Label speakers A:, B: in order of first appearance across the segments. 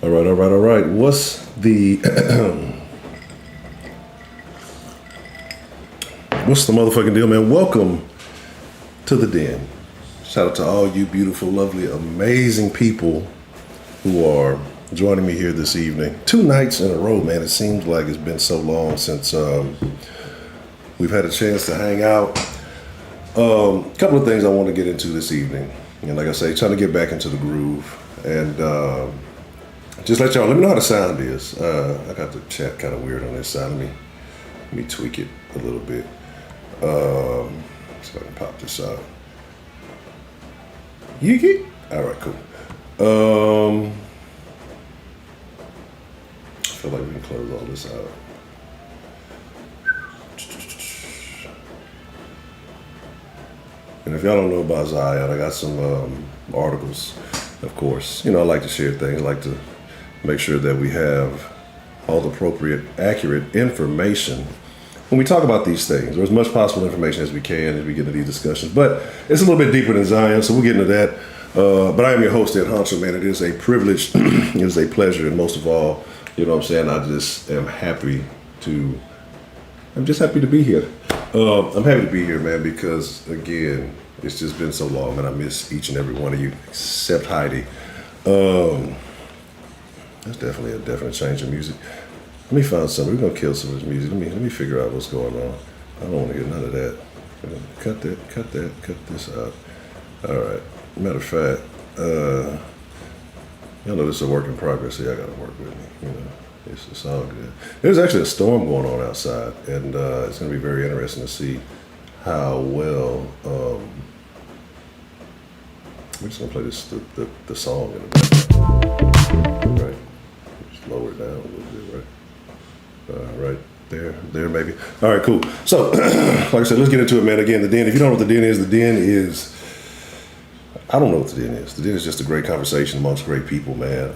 A: All right. What's the what's the motherfucking deal, man? Welcome to the den. Shout out to all you beautiful, lovely, amazing people who are joining me here this evening. 2 nights in a row, man. It seems like it's been so long since we've had a chance to hang out. A couple of things I want to get into this evening. And like I say, trying to get back into the groove. And just let me know how the sound is. I got the chat kind of weird on this side. Let me tweak it a little bit. So I can pop this out. Yeet. All right, cool. I feel like we can close all this out. And if y'all don't know about Zion, I got some articles, of course. You know, I like to share things. I like to make sure that we have all the appropriate, accurate information when we talk about these things, or as much possible information as we can as we get into these discussions. But it's a little bit deeper than Zion, so we'll get into that. But I am your host, Ed Honcho, man. It is a privilege, it is a pleasure, and most of all, you know what I'm saying, I just am I'm just happy to be here. I'm happy to be here, man, because, again, it's just been so long, and I miss each and every one of you, except Heidi. That's definitely a definite change in music. Let me find something. We're gonna kill some of this music. Let me figure out what's going on. I don't want to get none of that. Cut this out. All right. Matter of fact, y'all know this is a work in progress. So y'all gotta work with me. You know, it's all good. There's actually a storm going on outside, and it's gonna be very interesting to see how well. We're just gonna play the song in the background. Right. Just lower it down a little bit, right? Right there maybe. All right, cool. So, like I said, let's get into it, man. Again, the den. If you don't know what the den is, I don't know what the den is. The den is just a great conversation amongst great people, man.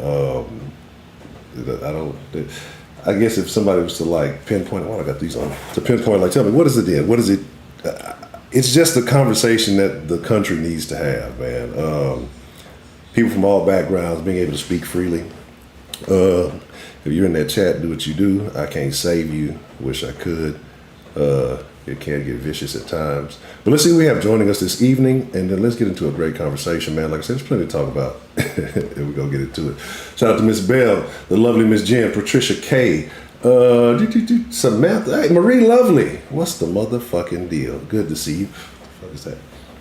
A: I guess if somebody was to like pinpoint, I got these on, to pinpoint, like, tell me, what is the den? What is it? It's just a conversation that the country needs to have, man. People from all backgrounds being able to speak freely. If you're in that chat, do what you do. I can't save you. Wish I could. It can get vicious at times. But let's see who we have joining us this evening, and then let's get into a great conversation, man. Like I said, there's plenty to talk about. And we're going to get into it. Shout out to Miss Bell, the lovely Miss Jen, Patricia K, Samantha, hey, Marie Lovely. What's the motherfucking deal? Good to see you. What the fuck is that?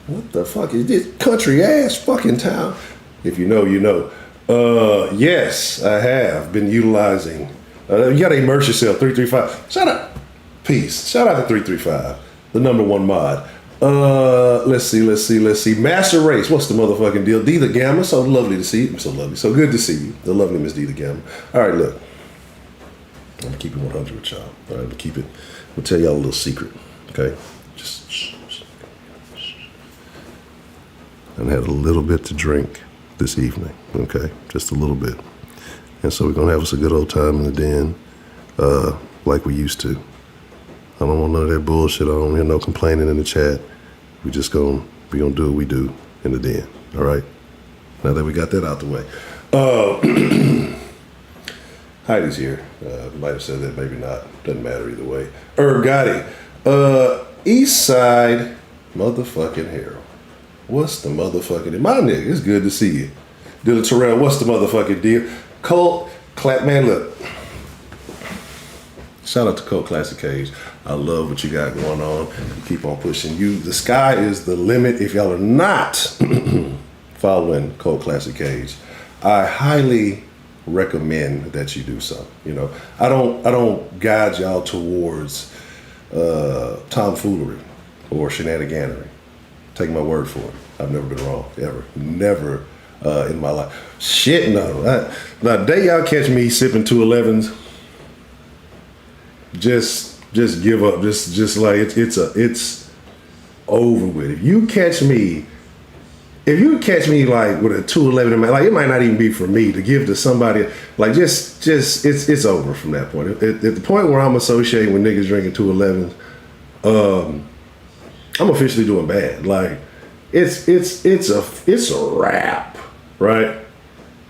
A: What the fuck is this country ass fucking town? If you know, you know. Yes, I have been utilizing. You gotta immerse yourself. 335. Shout out. Peace. Shout out to 335, the #1 mod. Let's see. Master Race. What's the motherfucking deal? D the Gamma. So lovely to see you. So lovely. So good to see you. The lovely Miss D the Gamma. All right, look. I'm gonna keep it 100 with y'all. All right, we'll tell y'all a little secret. Okay, just shh. And had a little bit to drink this evening. Okay, just a little bit. And so we're gonna have us a good old time in the den, like we used to. I don't want none of that bullshit. I don't hear no complaining in the chat. We gonna do what we do in the den. All right. Now that we got that out the way. Heidi's here. Might have said that, maybe not. Doesn't matter either way. Gotti. East Side motherfucking Harold. What's the motherfucking... My nigga, it's good to see you. Dylan Terrell, what's the motherfucking deal? Cult, clap, man, look. Shout out to Cult Classic Cage. I love what you got going on. You keep on pushing. The sky is the limit. If y'all are not following Cult Classic Cage, I highly recommend that you do so. You know, I don't guide y'all towards tomfoolery or shenaniganery. Take my word for it. I've never been wrong, ever. Never in my life. Shit, no. Now, the day y'all catch me sipping 211s, just give up. Just like it's over with. If you catch me like with a 211, like it might not even be for me to give to somebody. Like just it's over from that point. At the point where I'm associating with niggas drinking 211s, I'm officially doing bad. Like it's a wrap, right?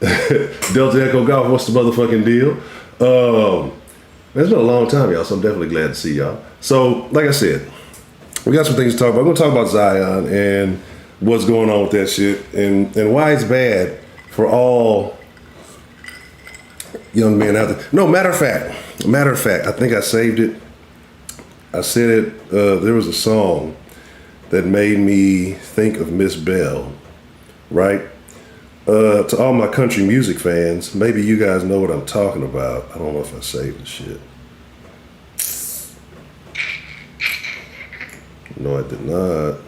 A: Delta Echo Golf, what's the motherfucking deal? It's been a long time, y'all, so I'm definitely glad to see y'all. So, like I said, we got some things to talk about. We're gonna talk about Zion and what's going on with that shit and why it's bad for all young men out there. No, matter of fact, I think I saved it. I said it, there was a song that made me think of Miss Bell, right? To all my country music fans, maybe you guys know what I'm talking about. I don't know if I saved the shit. No, I did not.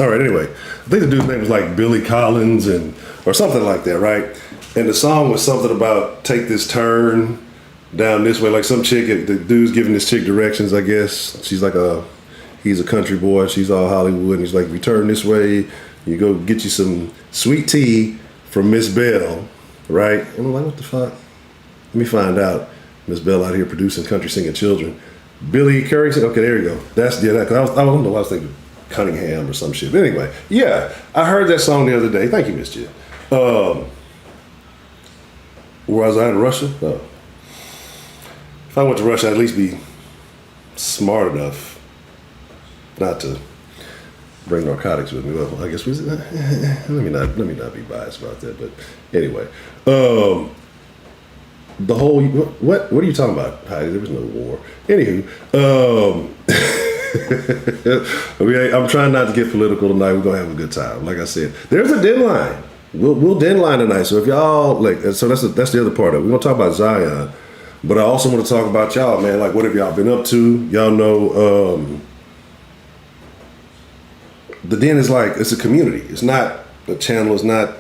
A: All right, anyway. I think the dude's name was like Billy Collins or something like that, right? And the song was something about take this turn down this way. Like some chick, the dude's giving this chick directions, I guess. She's like he's a country boy, she's all Hollywood, and he's like, if you turn this way, you go get you some sweet tea from Miss Bell, right? And I'm like, what the fuck? Let me find out. Miss Bell out here producing country singing children. Billy Curry, okay, there you go. That's, yeah, I don't know why I was thinking Cunningham or some shit. But anyway, yeah, I heard that song the other day. Thank you, Miss Jill. Where was I in Russia? No. If I went to Russia, I'd at least be smart enough not to bring narcotics with me. Well, I guess let me not be biased about that. But anyway, the whole what are you talking about, Heidi? There was no war. Anywho, I'm trying not to get political tonight. We're gonna have a good time. Like I said, there's a deadline. We'll deadline tonight. So if y'all like, so that's the other part of it. We're gonna talk about Zion, but I also want to talk about y'all, man. Like, what have y'all been up to? Y'all know. The Den is like, it's a community. It's not a channel. It's not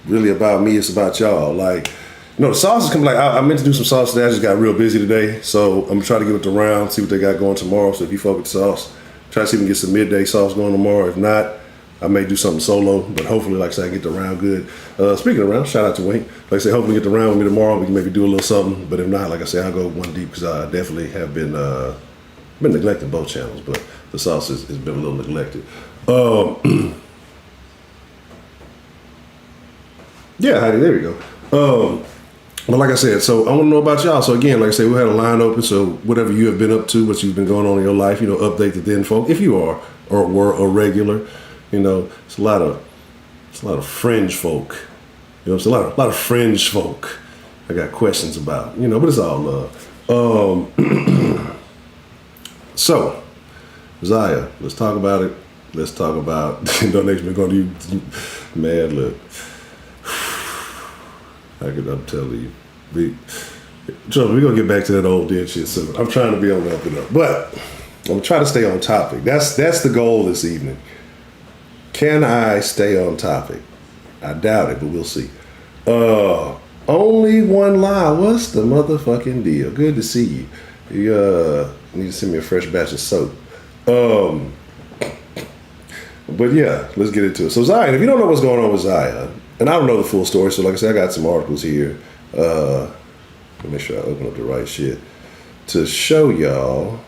A: really about me. It's about y'all. Like, you know, the sauce is coming. Like, I meant to do some sauce today. I just got real busy today. So I'm going to try to give it the round, see what they got going tomorrow. So if you fuck with the sauce, try to see if we can get some midday sauce going tomorrow. If not, I may do something solo. But hopefully, like I said, I get the round good. Speaking of round, shout out to Wink. Like I said, hopefully get the round with me tomorrow. We can maybe do a little something. But if not, like I said, I'll go one deep because I definitely have been neglecting both channels. But the sauce has been a little neglected. Yeah, Heidi, there we go. But like I said, so I want to know about y'all. So again, like I said, we had a line open. So whatever you have been up to, what you've been going on in your life, you know, update the Den folk. If you are or were a regular, you know, it's a lot of fringe folk. You know, it's a lot of fringe folk. I got questions about, you know, but it's all love. So, Zaya, let's talk about it. Let's talk about donation. We're going to do, man, look. I'm telling you. We're going to get back to that old dead shit soon. I'm trying to be on the up and up. But I'm going to try to stay on topic. That's the goal this evening. Can I stay on topic? I doubt it, but we'll see. Only one lie. What's the motherfucking deal? Good to see you. You need to send me a fresh batch of soap. But yeah, let's get into it. So Zion, if you don't know what's going on with Zion, and I don't know the full story, so like I said, I got some articles here. Let me make sure I open up the right shit to show y'all.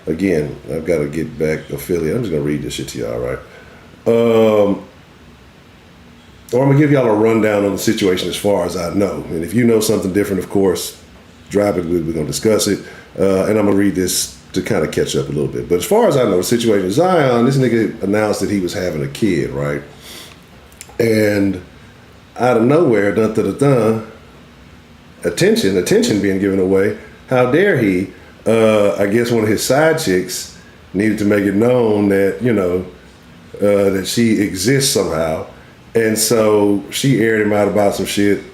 A: Again, I've got to get back affiliate. I'm just gonna read this shit to y'all, right? Or I'm gonna give y'all a rundown on the situation as far as I know. And if you know something different, of course, drop it. We're gonna discuss it. And I'm gonna read this to kind of catch up a little bit. But as far as I know, the situation with Zion, this nigga announced that he was having a kid, right? And out of nowhere, attention being given away. How dare he? I guess one of his side chicks needed to make it known that, that she exists somehow. And so she aired him out about some shit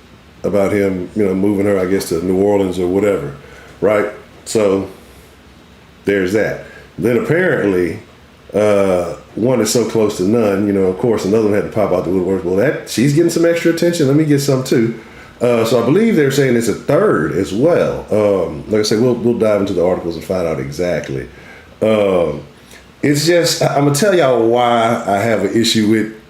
A: about him, moving her, I guess, to New Orleans or whatever, right? So there's that. Then apparently, one is so close to none, of course, another one had to pop out the woodwork. Well, she's getting some extra attention. Let me get some too. So I believe they're saying it's a third as well. Like I said, we'll dive into the articles and find out exactly. It's just, I'm gonna tell y'all why I have an issue with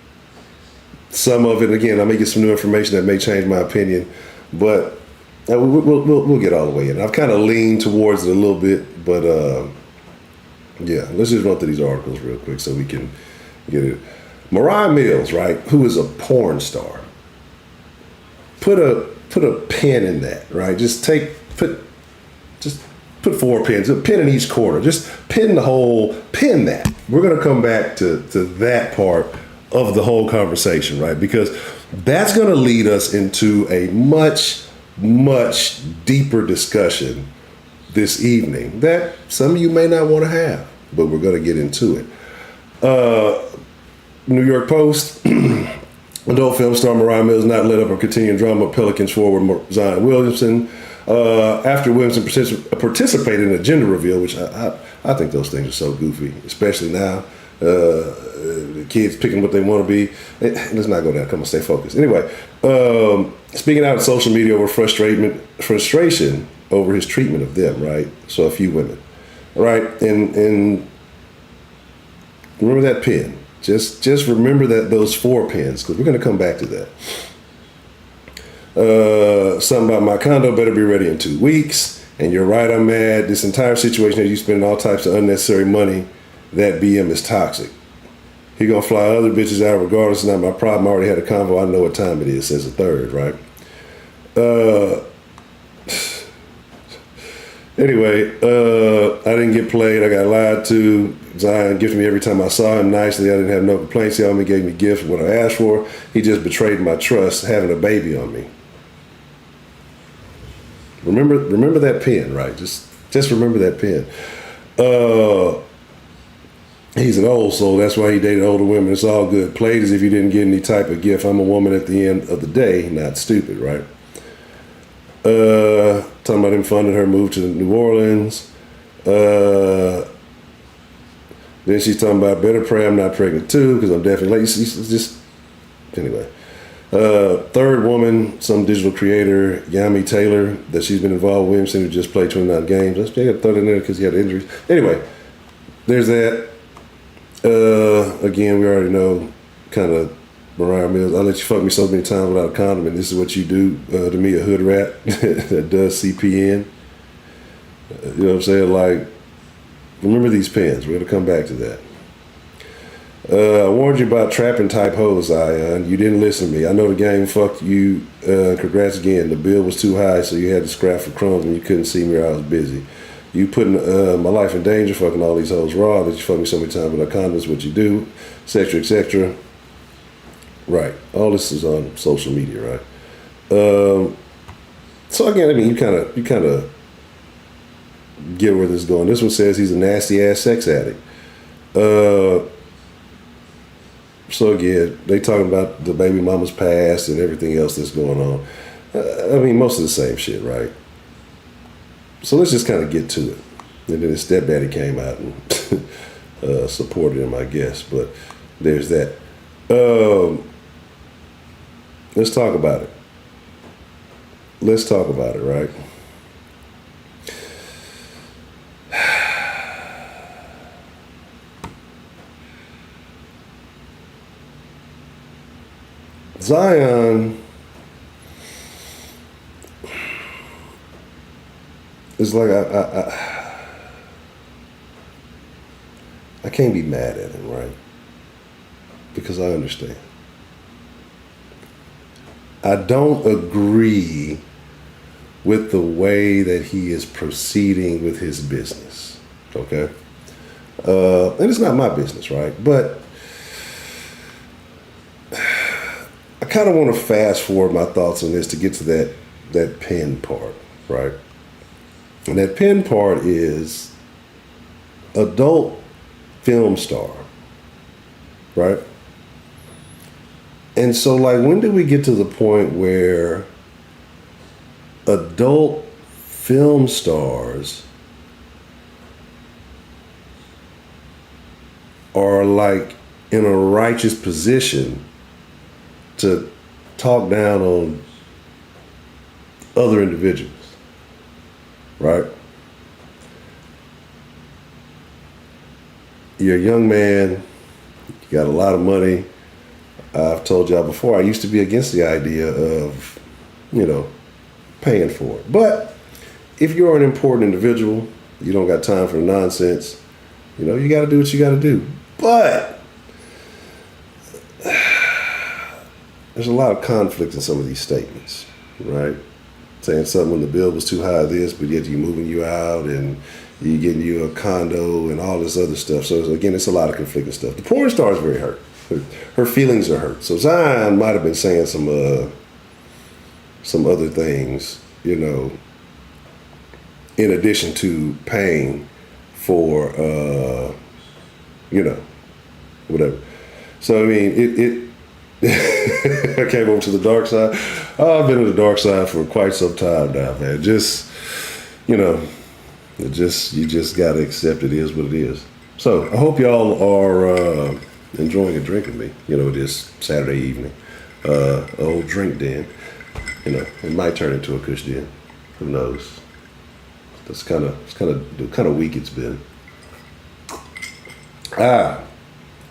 A: some of it. Again, I may get some new information that may change my opinion, but we'll get all the way in. I've kind of leaned towards it a little bit, but yeah, let's just run through these articles real quick so we can get it. Moriah Mills, right, who is a porn star. Put a pin in that, right? Just put 4 pins, a pin in each corner. Just pin that. We're gonna come back to that part of the whole conversation, right? Because that's gonna lead us into a much, much deeper discussion this evening that some of you may not want to have, but we're gonna get into it. New York Post. Adult film star Moriah Mills not let up or continuing drama. Pelicans forward Zion Williamson. After Williamson participated in a gender reveal, which I think those things are so goofy, especially now. The kids picking what they want to be. Let's not go down. Come on, stay focused. Anyway, speaking out on social media over frustration over his treatment of them, right? So a few women, right? And remember that pin. Just remember those 4 pins, because we're going to come back to that. Something about my condo better be ready in 2 weeks. And you're right, I'm mad. This entire situation that you spending all types of unnecessary money, that BM is toxic. He gonna fly other bitches out regardless. It's not my problem. I already had a convo. I know what time it is, says a third, right? Anyway, I didn't get played. I got lied to. Zion gifted me every time I saw him nicely. I didn't have no complaints. He only gave me gifts for what I asked for. He just betrayed my trust, having a baby on me. Remember that pen, right? Just remember that pen. He's an old soul. That's why he dated older women. It's all good. Played as if you didn't get any type of gift. I'm a woman at the end of the day, not stupid, right? Talking about him funding her move to New Orleans. Then she's talking about better pray I'm not pregnant too, because I'm definitely late. Just anyway. Third woman, some digital creator, Yami Taylor, that she's been involved with Williamson, who just played 29 games. Let's throw that in there because he had injuries. Anyway, there's that. Again, we already know kind of Moriah Mills. I let you fuck me so many times without a condom, and this is what you do to me, a hood rat that does CPN. You know what I'm saying? Like, remember these pens. We're going to come back to that. I warned you about trapping type hoes, Zion. You didn't listen to me. I know the game fucked you. Congrats again. The bill was too high, so you had to scrap for crumbs when you couldn't see me or I was busy. You putting my life in danger, fucking all these hoes raw. That you fuck me so many times without condoms, what you do, etc., etc. Right. All this is on social media, right? So again, I mean, you kind of get where this is going. This one says he's a nasty ass sex addict. So again, they talking about the baby mama's past and everything else that's going on. I mean, most of the same shit, right? So let's just kind of get to it. And then his stepdaddy came out and supported him, I guess. But there's that. Let's talk about it. Let's talk about it, right? Zion is like I can't be mad at him, right? Because I understand. I don't agree with the way that he is proceeding with his business. Okay. And it's not my business, right? But I kind of want to fast forward my thoughts on this to get to that pen part, right? And that pen part is adult film star, right? And so, like, when do we get to the point where adult film stars are, like, in a righteous position to talk down on other individuals, right? You're a young man, you got a lot of money. I've told y'all before, I used to be against the idea of, paying for it. But if you're an important individual, you don't got time for the nonsense, you got to do what you got to do. But there's a lot of conflict in some of these statements, right? Saying something when the bill was too high this, but yet you're moving you out and you're getting you a condo and all this other stuff. So again, it's a lot of conflicting stuff. The porn star is very hurt. Her feelings are hurt. So Zion might have been saying some other things, in addition to paying for, whatever. So, I mean, I came over to the dark side. I've been on the dark side for quite some time now, man. You just got to accept it is what it is. So I hope y'all are enjoying a drink with me, this Saturday evening. Old drink den. It might turn into a kush den. Who knows? That's kind of weak it's been.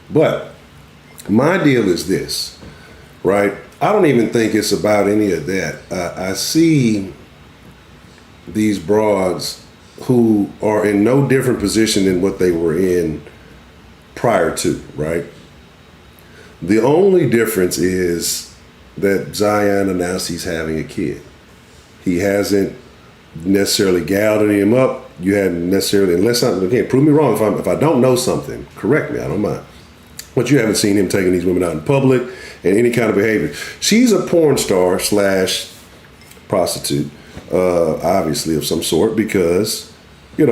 A: But my deal is this, right? I don't even think it's about any of that. I see these broads who are in no different position than what they were in prior to, right? The only difference is that Zion announced he's having a kid. He hasn't necessarily gouged any of them up. You hadn't necessarily, unless something, again, prove me wrong. If I don't know something, correct me, I don't mind. But you haven't seen him taking these women out in public and any kind of behavior. She's a porn star / prostitute, obviously of some sort, because, you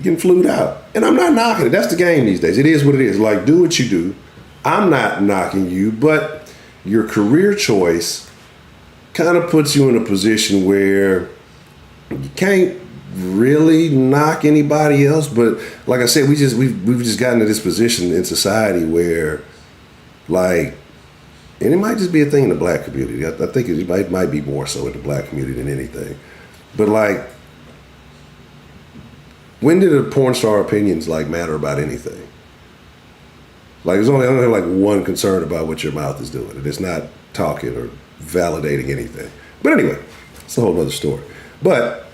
A: getting flued out. And I'm not knocking it. That's the game these days. It is what it is. Like, do what you do. I'm not knocking you, but your career choice kind of puts you in a position where you can't really knock anybody else. But like I said, we've just gotten to this position in society where, like, and it might just be a thing in the black community. I think it might be more so in the black community than anything. But, like, when did a porn star opinions, like, matter about anything? Like, I only have, like, one concern about what your mouth is doing. And it's not talking or validating anything. But anyway, it's a whole other story. But,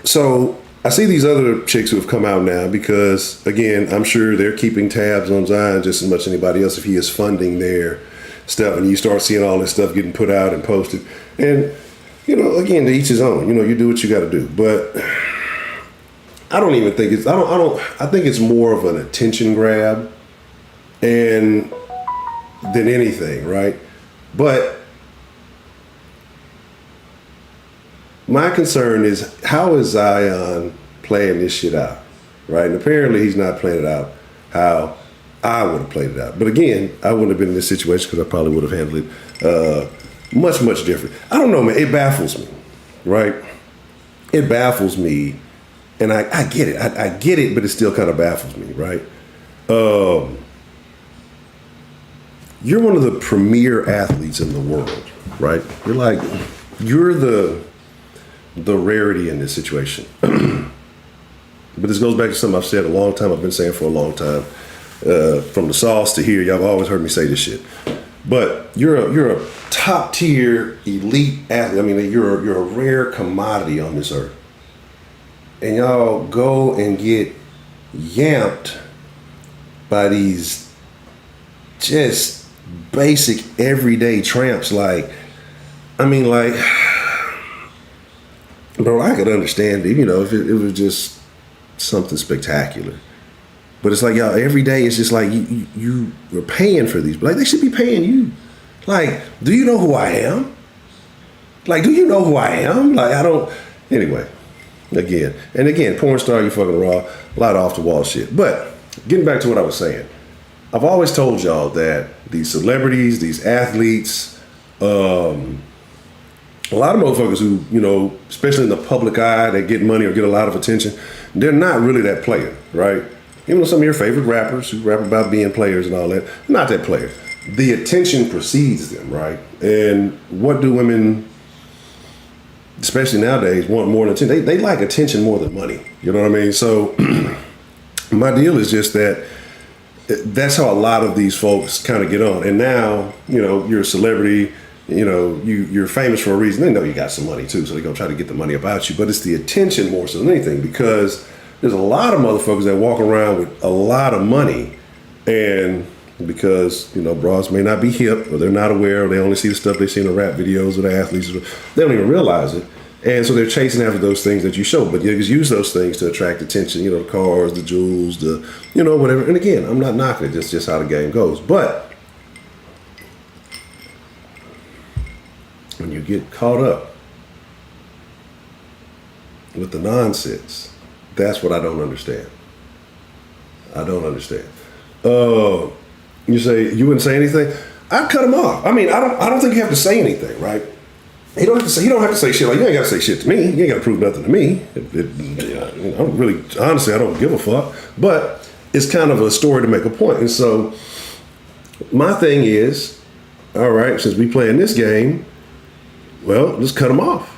A: so I see these other chicks who have come out now because, again, I'm sure they're keeping tabs on Zion just as much as anybody else if he is funding their stuff. And you start seeing all this stuff getting put out and posted. And, again, to each his own. You do what you got to do. But I don't even think it's, I think it's more of an attention grab and than anything, right? But my concern is, how is Zion playing this shit out, right? And apparently he's not playing it out how I would have played it out. But again, I wouldn't have been in this situation because I probably would have handled it much, much different. I don't know, man. It baffles me, right? It baffles me. And I get it. I get it, but it still kind of baffles me, right? You're one of the premier athletes in the world, right? You're the rarity in this situation. But this goes back to something I've said a long time. I've been saying for a long time. From the sauce to here, y'all have always heard me say this shit. But you're a top tier elite athlete. I mean, you're a rare commodity on this earth. And y'all go and get yamped by these just basic everyday tramps. Like, bro, I could understand it, if it was just something spectacular. But it's like, y'all, every day it's just like you are paying for these. Like, they should be paying you. Like, do you know who I am? Like, do you know who I am? Like, I don't. Anyway, again, porn star, you fucking raw. A lot of off the wall shit. But getting back to what I was saying, I've always told y'all that these celebrities, these athletes, a lot of motherfuckers who, you know, especially in the public eye, they get money or get a lot of attention, they're not really that player, right? Even though some of your favorite rappers who rap about being players and all that, not that player. The attention precedes them, right? And what do women, especially nowadays, want more than attention? They like attention more than money. You know what I mean? So my deal is just that that's how a lot of these folks kind of get on. And now, you know, you're a celebrity, you know, you're famous for a reason. They know you got some money too, so they're gonna try to get the money about you. But it's the attention more so than anything, because there's a lot of motherfuckers that walk around with a lot of money, and because, you know, bras may not be hip, or they're not aware, or they only see the stuff they see in the rap videos or the athletes, they don't even realize it. And so they're chasing after those things that you show, but you just use those things to attract attention, you know, the cars, the jewels, the, you know, whatever. And again, I'm not knocking it, that's just how the game goes. But when you get caught up with the nonsense, that's what I don't understand. I don't understand. You say you wouldn't say anything? I'd cut him off. I mean, I don't think you have to say anything, right? You don't have to say shit. Like, you ain't got to say shit to me. You ain't got to prove nothing to me. I don't really, honestly, I don't give a fuck. But it's kind of a story to make a point. And so my thing is, all right, since we playing this game, well, just cut them off.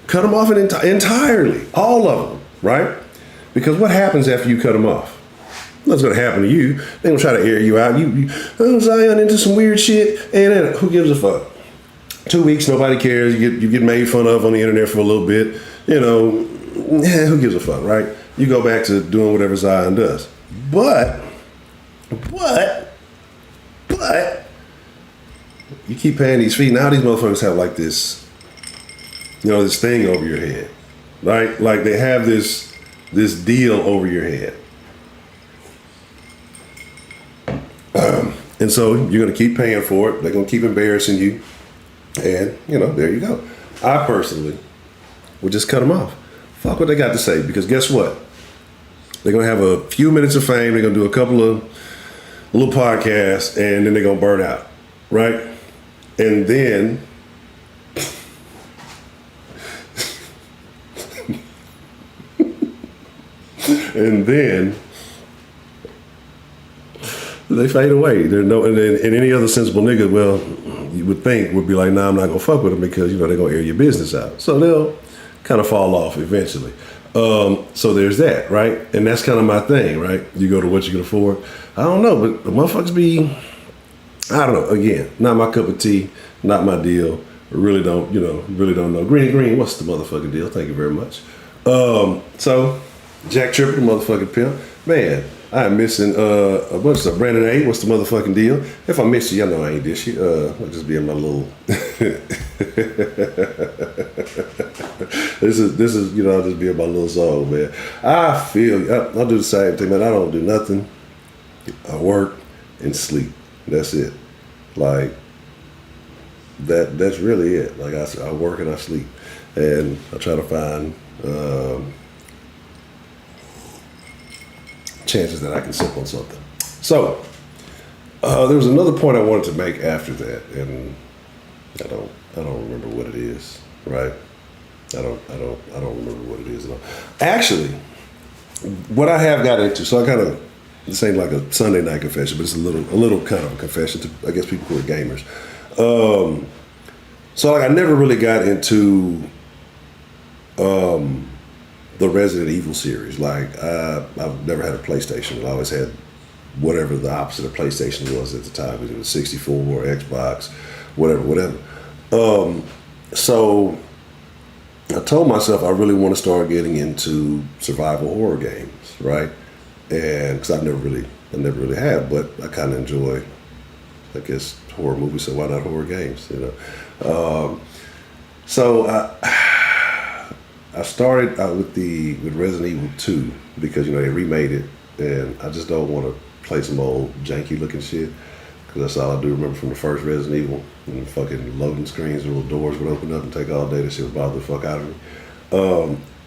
A: Cut them off entirely, all of them, right? Because what happens after you cut them off? What's going to happen to you? They're going to try to air you out. Oh, Zion into some weird shit. And who gives a fuck? 2 weeks, nobody cares. You get made fun of on the internet for a little bit. You know, who gives a fuck, right? You go back to doing whatever Zion does. But, you keep paying these fees. Now these motherfuckers have like this, you know, this thing over your head, right? Like they have this deal over your head. And so you're going to keep paying for it. They're going to keep embarrassing you. And, you know, there you go. I personally would just cut them off. Fuck what they got to say. Because guess what? They're going to have a few minutes of fame. They're going to do a couple of little podcasts. And then they're going to burn out. Right? And then... and then... they fade away. There's no, and any other sensible nigga, well, you would think would be like, nah, I'm not gonna fuck with them because, you know, they're gonna air your business out. So they'll kind of fall off eventually. So there's that, right? And that's kind of my thing, right? You go to what you can afford. I don't know, but the motherfuckers be, I don't know. Again, not my cup of tea, not my deal. Really don't know. Green, what's the motherfucking deal? Thank you very much. So Jack Tripper, the motherfucking pimp, man. I am missing what's up, Brandon A? What's the motherfucking deal? If I miss you, y'all know I ain't this shit. I'll just be in my little this is you know, I'll just be in my little zone, man. I feel I'll do the same thing, man. I don't do nothing. I work and sleep. That's it. Like that's really it. Like I work and I sleep. And I try to find chances that I can sip on something. So there was another point I wanted to make after that, and I don't remember what it is. Right? I don't remember what it is at all. Actually, what I have got into, so I kind of, this ain't like a Sunday night confession, but it's a little kind of a confession to, I guess, people who are gamers. So like I never really got into the Resident Evil series. Like I've never had a PlayStation. I always had whatever the opposite of PlayStation was at the time. It was 64 or Xbox, whatever. So I told myself I really want to start getting into survival horror games, right? And because I never really have, but I kind of enjoy, I guess, horror movies. So why not horror games? You know. So I started out with Resident Evil 2 because they remade it, and I just don't want to play some old janky looking shit because that's all I do remember from the first Resident Evil. And the fucking loading screens, the little doors would open up and take all day. That shit would bother the fuck out of me.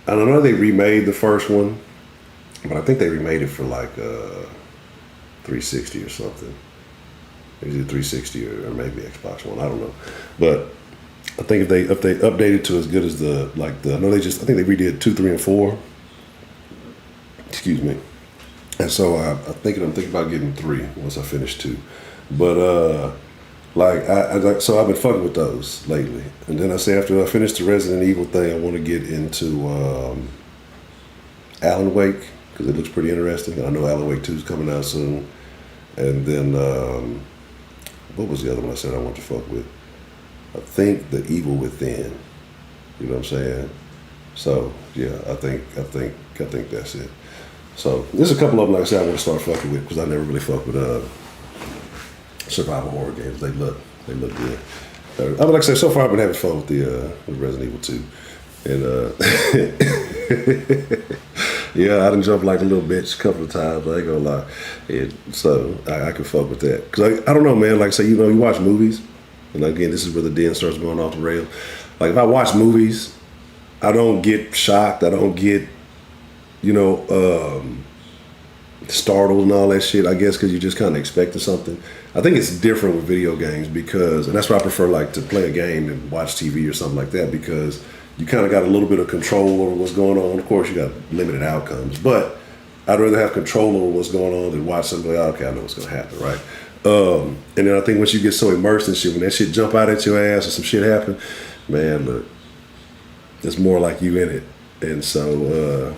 A: I don't know. They remade the first one, but I think they remade it for like 360 or something. Maybe 360 or maybe Xbox One. I don't know, but I think if they updated to as good as I think they redid 2, 3, and 4. Excuse me. And so I'm thinking about getting 3 once I finish 2. But so I've been fucking with those lately. And then I say after I finish the Resident Evil thing, I want to get into Alan Wake because it looks pretty interesting. I know Alan Wake 2 is coming out soon. And then what was the other one I said I want to fuck with? I think The Evil Within. You know what I'm saying? So yeah, I think that's it. So there's a couple of them, like I said, I want to start fucking with because I never really fuck with survival horror games. They look good. I mean, like I said, so far I've been having fun with with Resident Evil 2, and yeah, I done jumped like a little bitch a couple of times. I ain't gonna lie, so I can fuck with that because I don't know, man. Like I say, you watch movies, and again, this is where the den starts going off the rail. Like if I watch movies, I don't get shocked. I don't get startled and all that shit, I guess, because you're just kind of expecting something. I think it's different with video games and that's why I prefer like to play a game and watch TV or something like that because you kind of got a little bit of control over what's going on. Of course, you got limited outcomes, but I'd rather have control over what's going on than watch something like, okay, I know what's going to happen, right? And then I think once you get so immersed in shit, when that shit jump out at your ass or some shit happen, man, look, it's more like you in it. And so,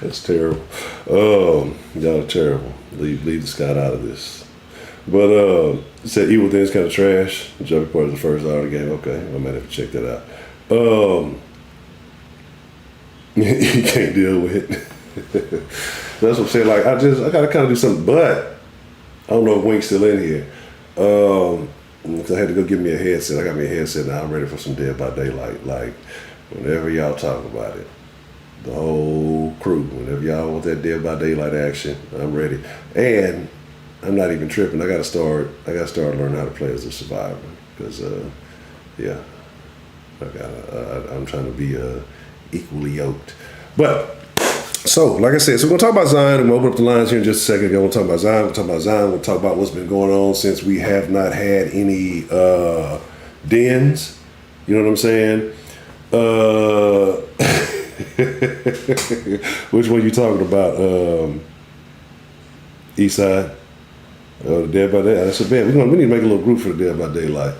A: that's terrible. Y'all are terrible. Leave the Scott out of this. But it said Evil Within's kind of trash. The Joker part is the first hour of the game. Okay, I might have to check that out. You can't deal with it. That's what I'm saying. Like I gotta kind of do something, but I don't know if Wink's still in here. Cause I had to go get me a headset. I got me a headset now. I'm ready for some Dead by Daylight. Like whenever y'all talk about it, the whole crew. Whenever y'all want that Dead by Daylight action, I'm ready. And I'm not even tripping. I gotta start learning how to play as a survivor. Cause yeah, I'm trying to be equally yoked. But so, like I said, so we're gonna talk about Zion, and we'll open up the lines here in just a second. We'll talk about Zion. We'll talk about what's been going on since we have not had any dens. You know what I'm saying? Which one you talking about? East Side? The Dead by Daylight. That's a bad. We need to make a little group for the Dead by Daylight.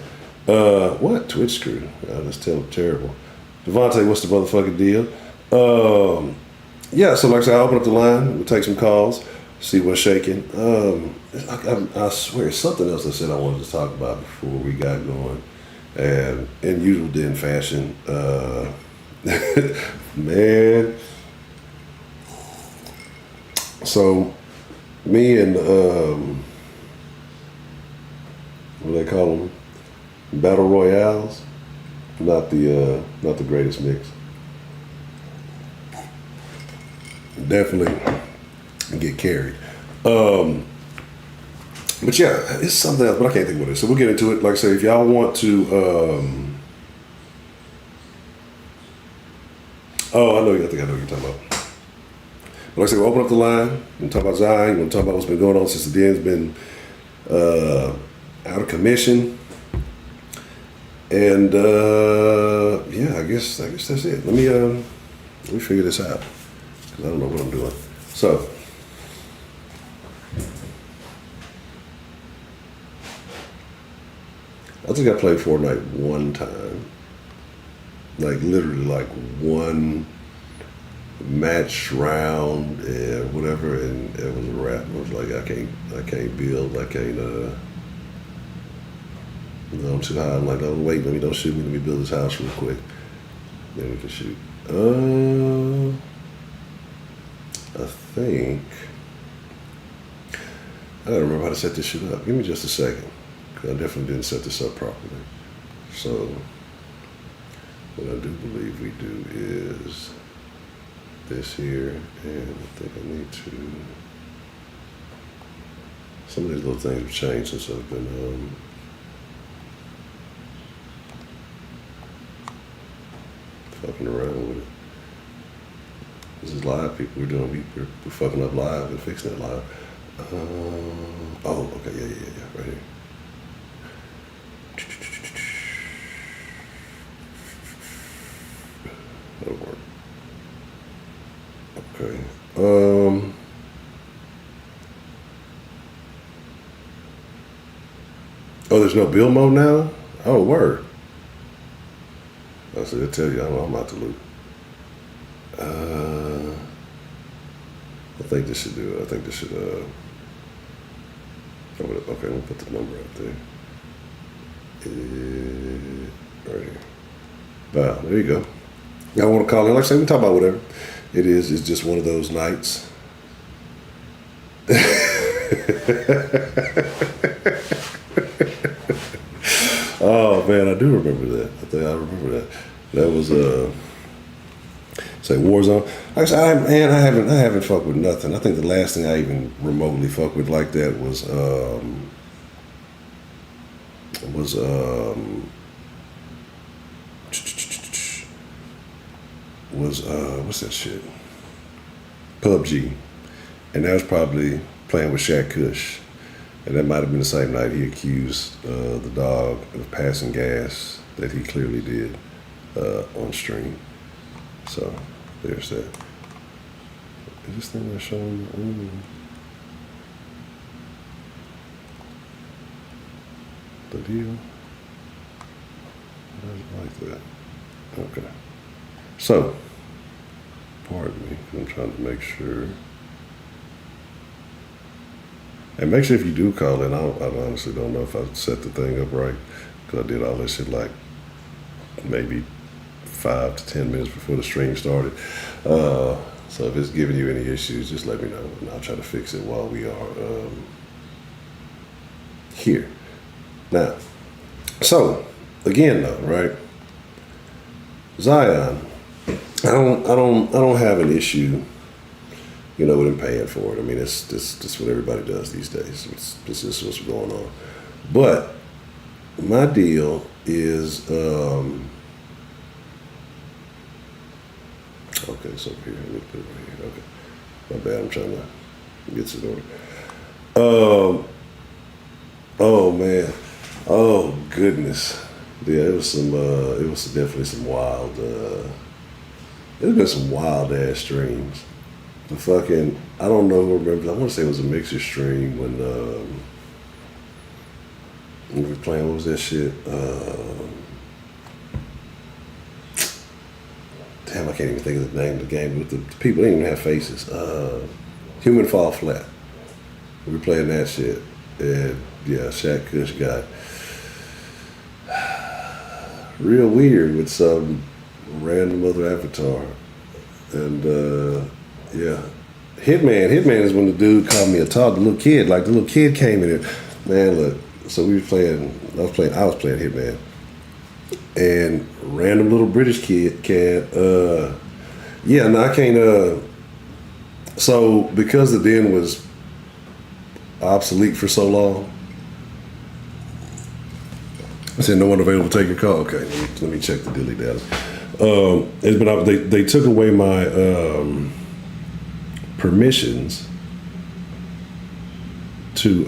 A: What? Twitch screw. That's terrible. Devontae, what's the motherfucking deal? Yeah, so like I said, I'll open up the line. We'll take some calls, see what's shaking. I swear, it's something else I said I wanted to talk about before we got going. And in usual den fashion, man. So, me and, what do they call them? Battle Royales. Not the greatest mix. Definitely get carried. But yeah, it's something else, but I can't think what it is. So we'll get into it. Like I say, if y'all want to, I think I know what you're talking about. But like I said, we'll open up the line. We'll talk about Zion. We'll talk about what's been going on since the den's been out of commission. And yeah, I guess that's it. Let me figure this out. I don't know what I'm doing. So, I think I played Fortnite one time. Like literally like one match round and whatever, and it was a wrap. I was like, I can't build, I can't I'm too high. I'm like, oh wait, don't shoot me, let me build this house real quick. Then we can shoot. I think I gotta remember how to set this shit up. Give me just a second. Cause I definitely didn't set this up properly. So what I do believe we do is this here, and I think I need to. Some of these little things have changed since I've been fucking around with it. This is live, people. We're fucking up live and fixing it live. Oh, okay, yeah, right here. That'll work. Okay. Oh, there's no build mode now? Oh, word. I said, I tell you, I'm out to loot. I think this should do it. I think this should, okay, let me put the number up there. Right here. Wow, there you go. I want to call in. Like I say, we can talk about whatever. It's just one of those nights. Oh man, I do remember that. I think I remember that. That was say Warzone. Like I said, I haven't fucked with nothing. I think the last thing I even remotely fucked with like that was what's that shit? PUBG, and that was probably playing with Shaq Kush. And that might have been the same night he accused the dog of passing gas that he clearly did on stream. So there's that. Is this thing not showing? The deal? Why is it like that? Okay. So, pardon me, I'm trying to make sure. And make sure if you do call in, I honestly don't know if I set the thing up right, because I did all this shit like maybe 5 to 10 minutes before the stream started. So if it's giving you any issues, just let me know, and I'll try to fix it while we are here. Now, so again though, right? Zion, I don't have an issue, with him paying for it. I mean, it's what everybody does these days. This is what's going on. But my deal is, okay, it's over here. Let me put it right here. Okay, my bad. I'm trying to get to the order. Oh man, oh goodness, yeah. It was definitely some wild. There's been some wild ass streams. The fucking, I don't know who remembers. I want to say it was a mixer stream when we were playing. What was that shit? Damn, I can't even think of the name of the game. But the people didn't even have faces. Human Fall Flat. We were playing that shit, and yeah, Shaq Kush got real weird with some random other avatar, and yeah, Hitman is when the dude called me a the little kid. Like the little kid came in here, man. Look, so we were playing. I was playing Hitman, and random little British kid yeah, no, I can't. So because the den was obsolete for so long, I said no one available to take your call. Okay, let me check the dilly data. It's been they took away my permissions to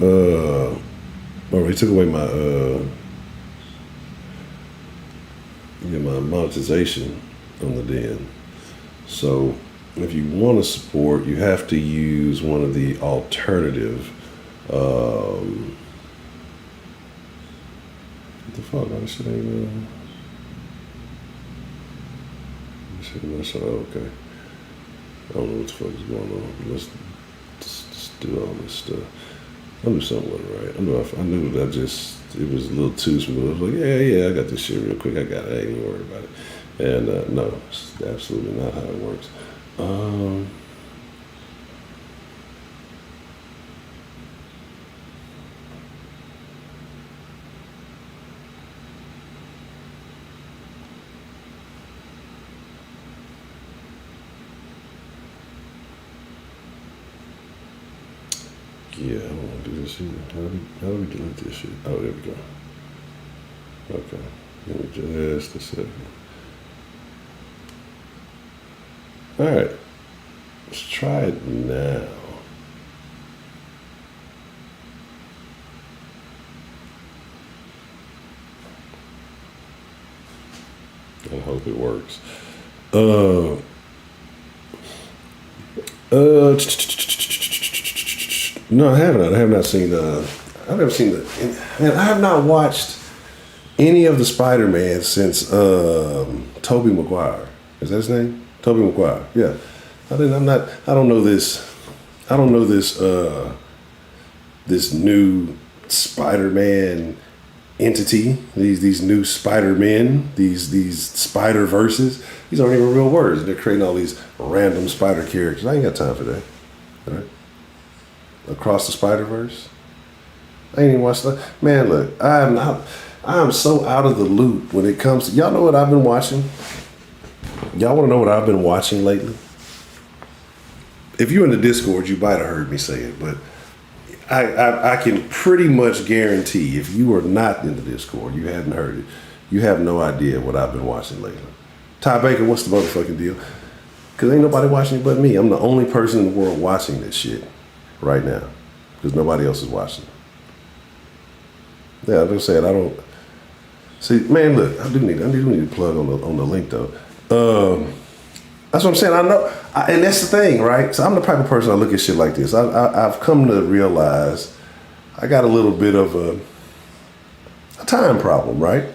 A: or they took away my my monetization on the den. So if you want to support, you have to use one of the alternative what the fuck, man, shit ain't okay. I don't know what the fuck is going on. Let's just do all this stuff. I knew something wasn't right. I knew that it was a little too smooth. I was like, yeah, I got this shit real quick. I got it. I ain't even worried about it. And no, it's absolutely not how it works. Yeah, I don't want to do this either. How do we delete this shit? Oh, there we go. Okay. Give me just a second. Alright. Let's try it now. I hope it works. No, I haven't. I have not seen. I've never seen the. Man, I have not watched any of the Spider-Man since Tobey Maguire. Is that his name? Tobey Maguire. Yeah. I'm not. I don't know this. I don't know this. This new Spider-Man entity. These new Spider-Men. These Spider-Verses. These aren't even real words. They're creating all these random spider characters. I ain't got time for that. All right. Across the Spider-Verse. I ain't even watched that. Man, look, I am so out of the loop when it comes to, y'all know what I've been watching? Y'all want to know what I've been watching lately? If you're in the Discord, you might have heard me say it, but I can pretty much guarantee if you are not in the Discord, you hadn't heard it, you have no idea what I've been watching lately. Ty Baker, what's the motherfucking deal? Because ain't nobody watching it but me. I'm the only person in the world watching this shit right now. Because nobody else is watching it. Yeah, I'm just saying, I don't... See, man, look, I do need to plug on the link, though. That's what I'm saying. I know, and that's the thing, right? So I'm the type of person I look at shit like this. I've come to realize I got a little bit of a time problem, right?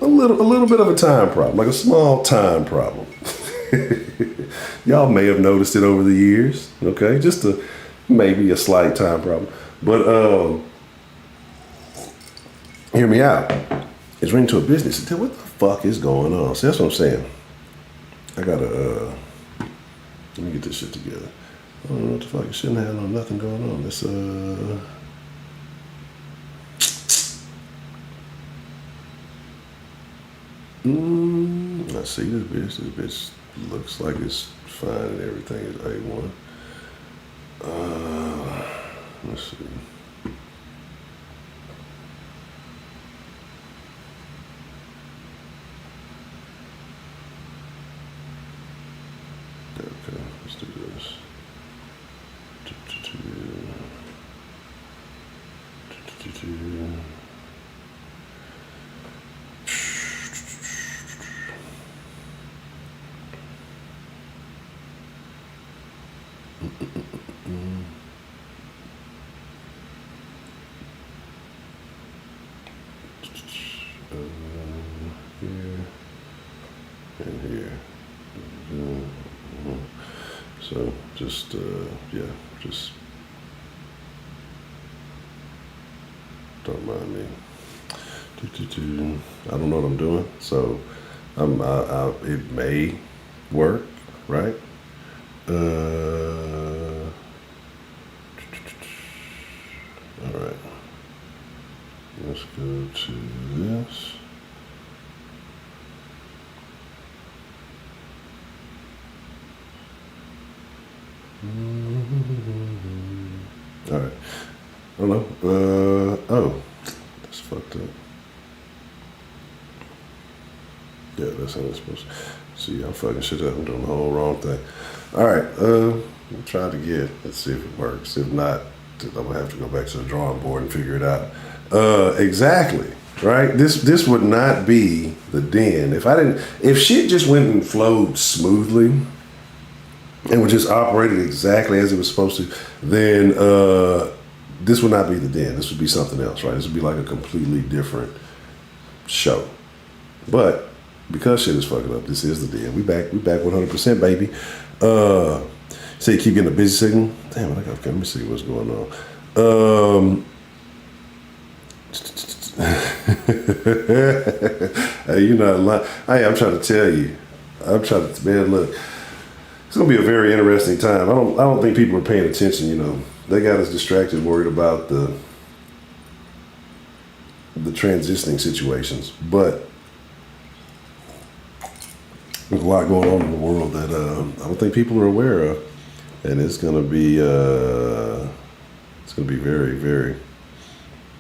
A: A little bit of a time problem, like a small time problem. Y'all may have noticed it over the years, okay? Just maybe a slight time problem. But hear me out. It's ring to a business and tell what the fuck is going on. See, that's what I'm saying. I gotta let me get this shit together. I don't know what the fuck. It shouldn't have nothing going on. Let's I see this bitch. This bitch looks like it's fine and everything is A1. Let's see. Okay, let's do this. Here and here. So just yeah, just don't mind me. I don't know what I'm doing, so it may work, right? All right. Let's go to this. All right. I don't know. Oh, that's fucked up. Yeah, that's how it's supposed to. See, I'm fucking shit up. I'm doing the whole wrong thing. All right. We'll try it again. Let's see if it works. If not, I'm gonna have to go back to the drawing board and figure it out. Exactly. Right. This would not be the den if shit just went and flowed smoothly and was just operated exactly as it was supposed to, then this would not be the den. This would be something else, right? This would be like a completely different show. But because shit is fucking up, this is the den. We back 100%, baby. Say you keep getting a busy signal. Damn it, let me see what's going on. Hey, you're not lying. Hey, I'm trying to tell you. Man, look. It's gonna be a very interesting time. I don't think people are paying attention. You know, they got us distracted, worried about the transitioning situations. But there's a lot going on in the world that I don't think people are aware of, and it's gonna be It's gonna be very, very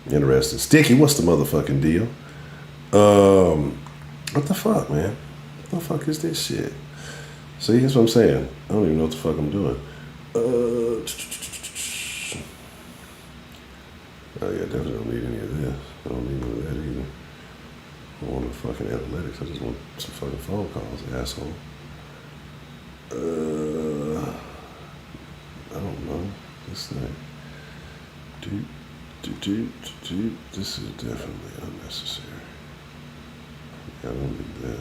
A: interesting. Sticky, what's the motherfucking deal? What the fuck, man? What the fuck is this shit? See, that's what I'm saying. I don't even know what the fuck I'm doing. Oh yeah, definitely don't need any of this. I don't need none of that either. I don't want the fucking analytics. I just want some fucking phone calls, asshole. I don't know. This thing. This is definitely unnecessary. I don't need that.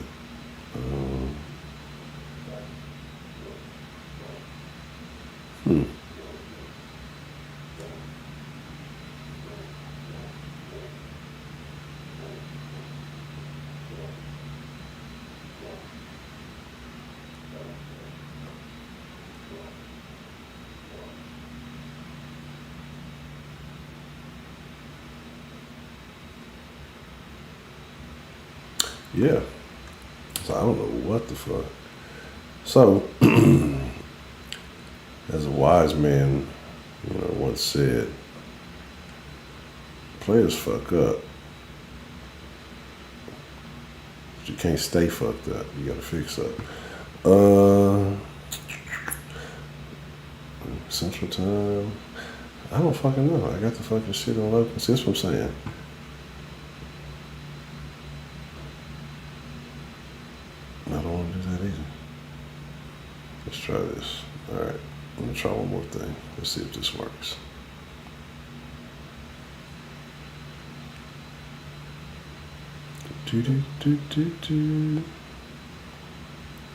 A: Yeah. So I don't know what the fuck. So, as a wise man, once said, players fuck up. But you can't stay fucked up. You gotta fix up. Central Time. I don't fucking know. I got the fucking shit on open. See, that's what I'm saying. I don't want to do that either. Let's try this. All right. I'm going to try one more thing. Let's see if this works.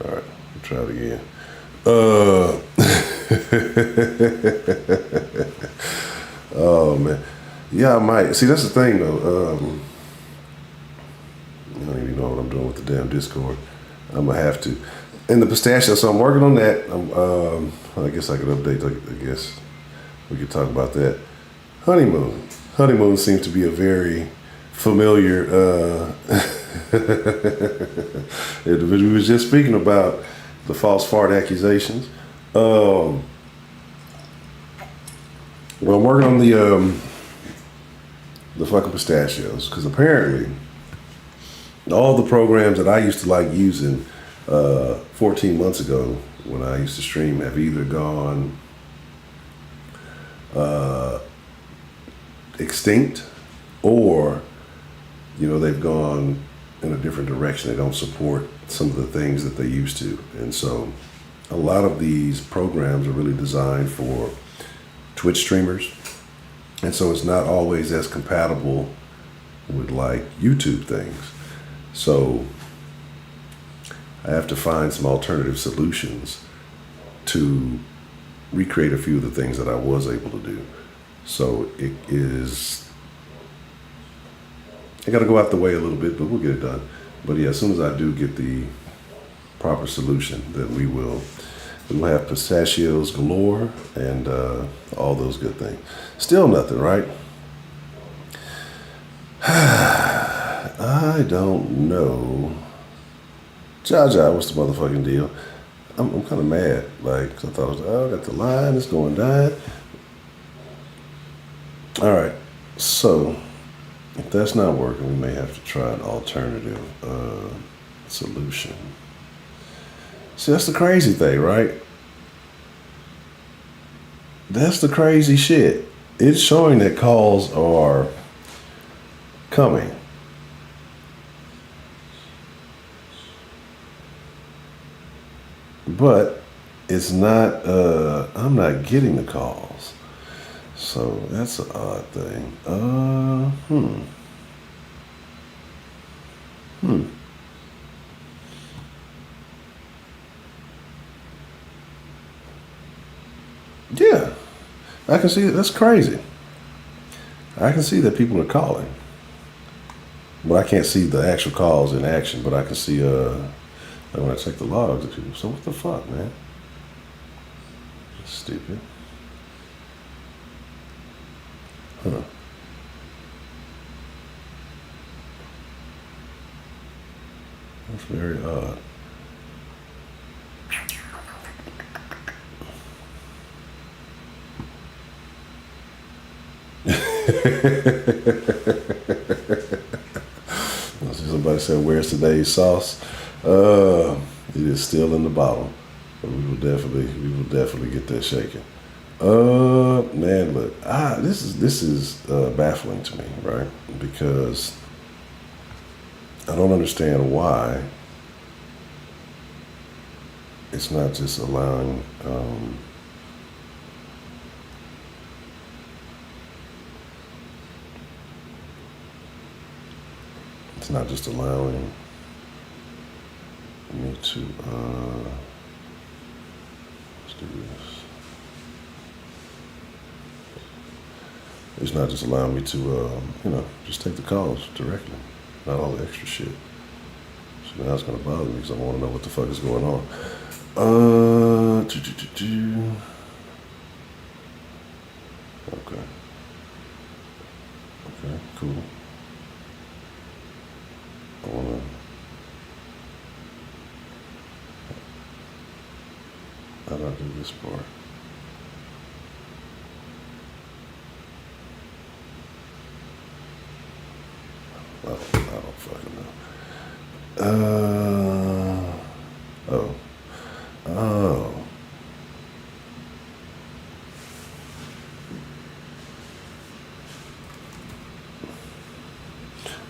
A: All right. We'll try it again. Oh, man. Yeah, I might. See, that's the thing, though. I don't even know what I'm doing with the damn Discord. I'm going to have to. And the pistachio, so I'm working on that. I guess I could update, I guess we could talk about that. Honeymoon. Honeymoon seems to be a very familiar individual. We was just speaking about the false fart accusations. Well, I'm working on the fucking pistachios, because apparently all the programs that I used to like using 14 months ago when I used to stream have either gone extinct, or they've gone in a different direction. They don't support some of the things that they used to. And so a lot of these programs are really designed for Twitch streamers, and so it's not always as compatible with like YouTube things. So I have to find some alternative solutions to recreate a few of the things that I was able to do. So I got to go out the way a little bit, but we'll get it done. But yeah, as soon as I do get the proper solution, then we will have pistachios galore and all those good things. Still nothing, right? I don't know. Jaja, what's the motherfucking deal? I'm kind of mad, like, 'cause I thought, I got the line, it's going down. All right, so if that's not working, we may have to try an alternative solution. See, that's the crazy thing, right? That's the crazy shit. It's showing that calls are coming. But it's not, I'm not getting the calls. So that's an odd thing. Yeah, I can see it. That's crazy. I can see that people are calling. But I can't see the actual calls in action, but I can see, when I check the logs of people. So what the fuck, man? That's stupid. Huh. That's very odd. I see somebody said, "Where's today's sauce?" It is still in the bottle. But we will definitely get that shaken. Man, look, this is baffling to me, right? Because I don't understand why it's not just allowing. It's not just allowing me to. Let's do this. It's not just allowing me to, just take the calls directly, not all the extra shit. So now it's gonna bother me because I want to know what the fuck is going on. Okay. Okay, cool. I wanna. How do I do this part? I don't fucking know. Oh.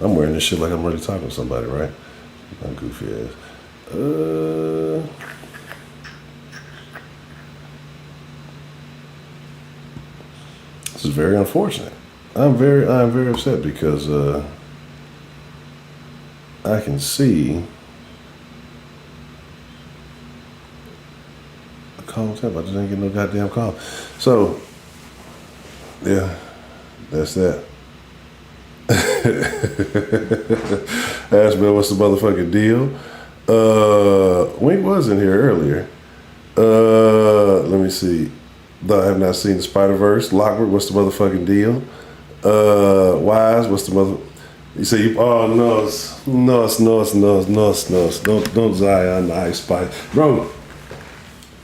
A: I'm wearing this shit like I'm really talking to somebody, right? My goofy ass. This is very unfortunate. I'm very upset because I can see a call tap. I just ain't getting no goddamn call. So, yeah, that's that. Ask Bill, what's the motherfucking deal? Wink was in here earlier. Let me see. Though I have not seen the Spider-Verse. Lockwood, what's the motherfucking deal? Wise, what's the mother? You say, no, don't Zion, Ice Spice. Bro,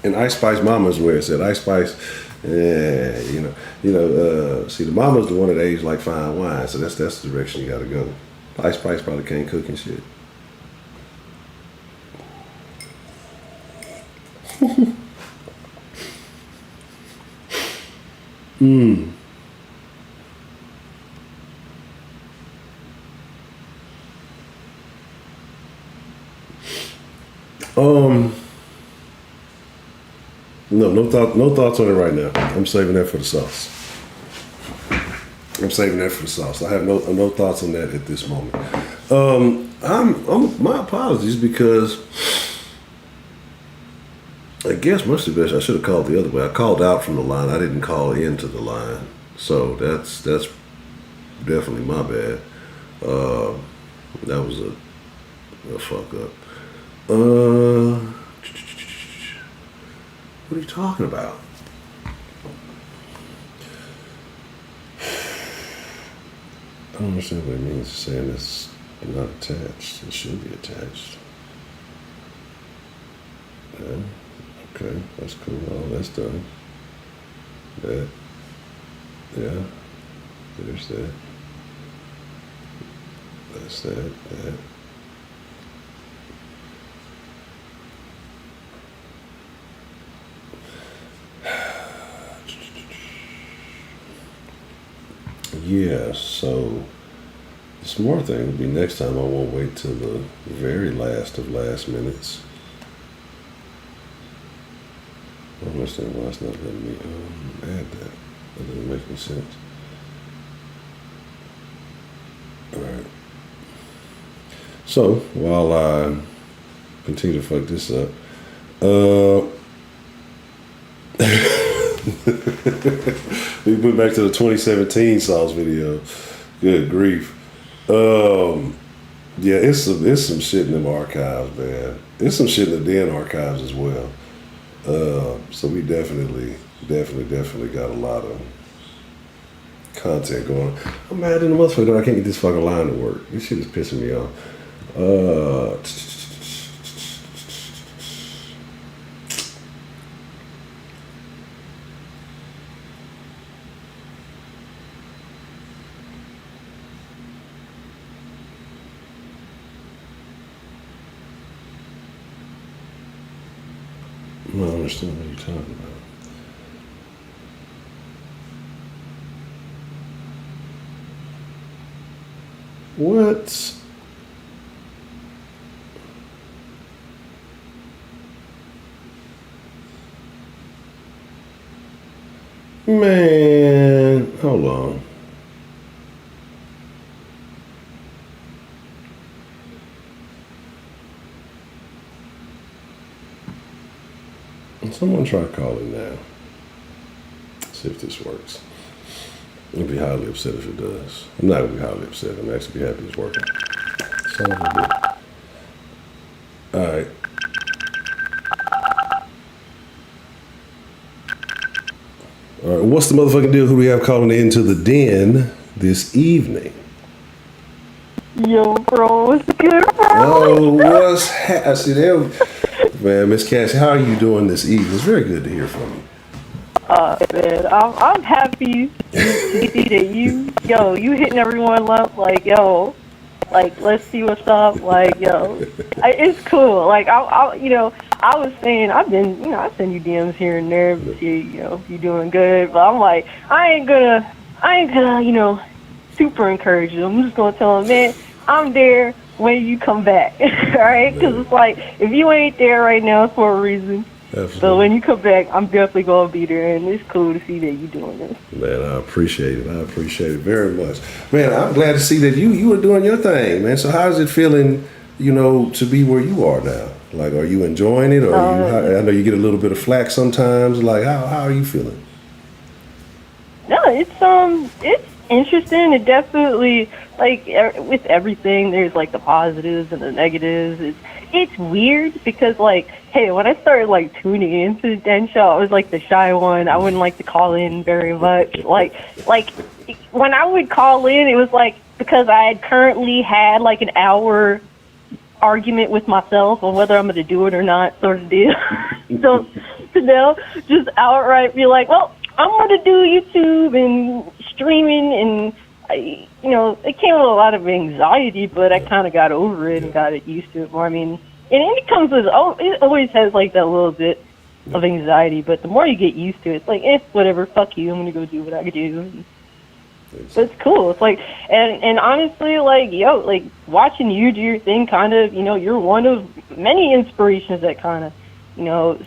A: and Ice Spice Mama's where it said Ice Spice, see, the mama's the one that aged like fine wine, so that's the direction you gotta go. Ice Spice probably can't cook and shit. No thoughts on it right now. I'm saving that for the sauce. I have no thoughts on that at this moment. My apologies because I guess much the best I should have called the other way. I called out from the line. I didn't call into the line, so that's definitely my bad. That was a fuck up. What are you talking about? I don't understand what it means saying it's not attached. It should be attached. Yeah. Okay, that's cool. Oh, that's done. That. Yeah. There's that. That's that. Yeah, so the smart thing would be next time I won't wait till the very last of last minutes. I don't understand why it's not letting me add that. That doesn't make any sense. Alright. So, while I continue to fuck this up, we went back to the 2017 Sauce video. Good grief. Yeah, it's some shit in them archives, man. It's some shit in the Den archives as well. So we definitely got a lot of content going. I'm mad in the motherfucker that I can't get this fucking line to work. This shit is pissing me off. don't understand what you're talking about. What? Man, hold on. Someone try calling now. See if this works. I'll be highly upset if it does. I'm not gonna be highly upset. I'm actually be happy it's working. Son of a bitch. All right. All right. What's the motherfucking deal? Who we have calling into the den this evening?
B: Yo, bro, what's good, bro?
A: Oh, I see there. Man, Miss Cassie, how are you doing this evening? It's very good to hear from you.
B: Man, I'm happy to see that you hitting everyone up, like, yo, like, let's see what's up, like, yo, it's cool. Like, I was saying, I send you DMs here and there, see, if you're doing good, but I'm like, I ain't gonna, super encourage you. I'm just gonna tell them, man, I'm there when you come back, all right? Because it's like, if you ain't there right now, it's for a reason. Absolutely. So when you come back, I'm definitely going to be there, and it's cool to see that you're doing this. Man,
A: I appreciate it. I appreciate it very much. Man, I'm glad to see that you are doing your thing, man. So how's it feeling, to be where you are now? Like, are you enjoying it? Or I know you get a little bit of flack sometimes. Like, how are you feeling?
B: No, it's interesting. It definitely, like, with everything, there's, like, the positives and the negatives. It's weird because, like, hey, when I started, like, tuning into the Den Show, I was, like, the shy one. I wouldn't like to call in very much. Like, when I would call in, it was, like, because I had currently had, like, an hour argument with myself on whether I'm going to do it or not, sort of deal. So, just outright be like, well, I'm going to do YouTube and streaming, and it came with a lot of anxiety, but I kind of got over it and got used to it more. I mean, and it comes with, it always has like that little bit of anxiety, but the more you get used to it, it's like, whatever, fuck you, I'm going to go do what I do. But it's cool. It's like, and honestly, like, like watching you do your thing, kind of, you're one of many inspirations that kind of,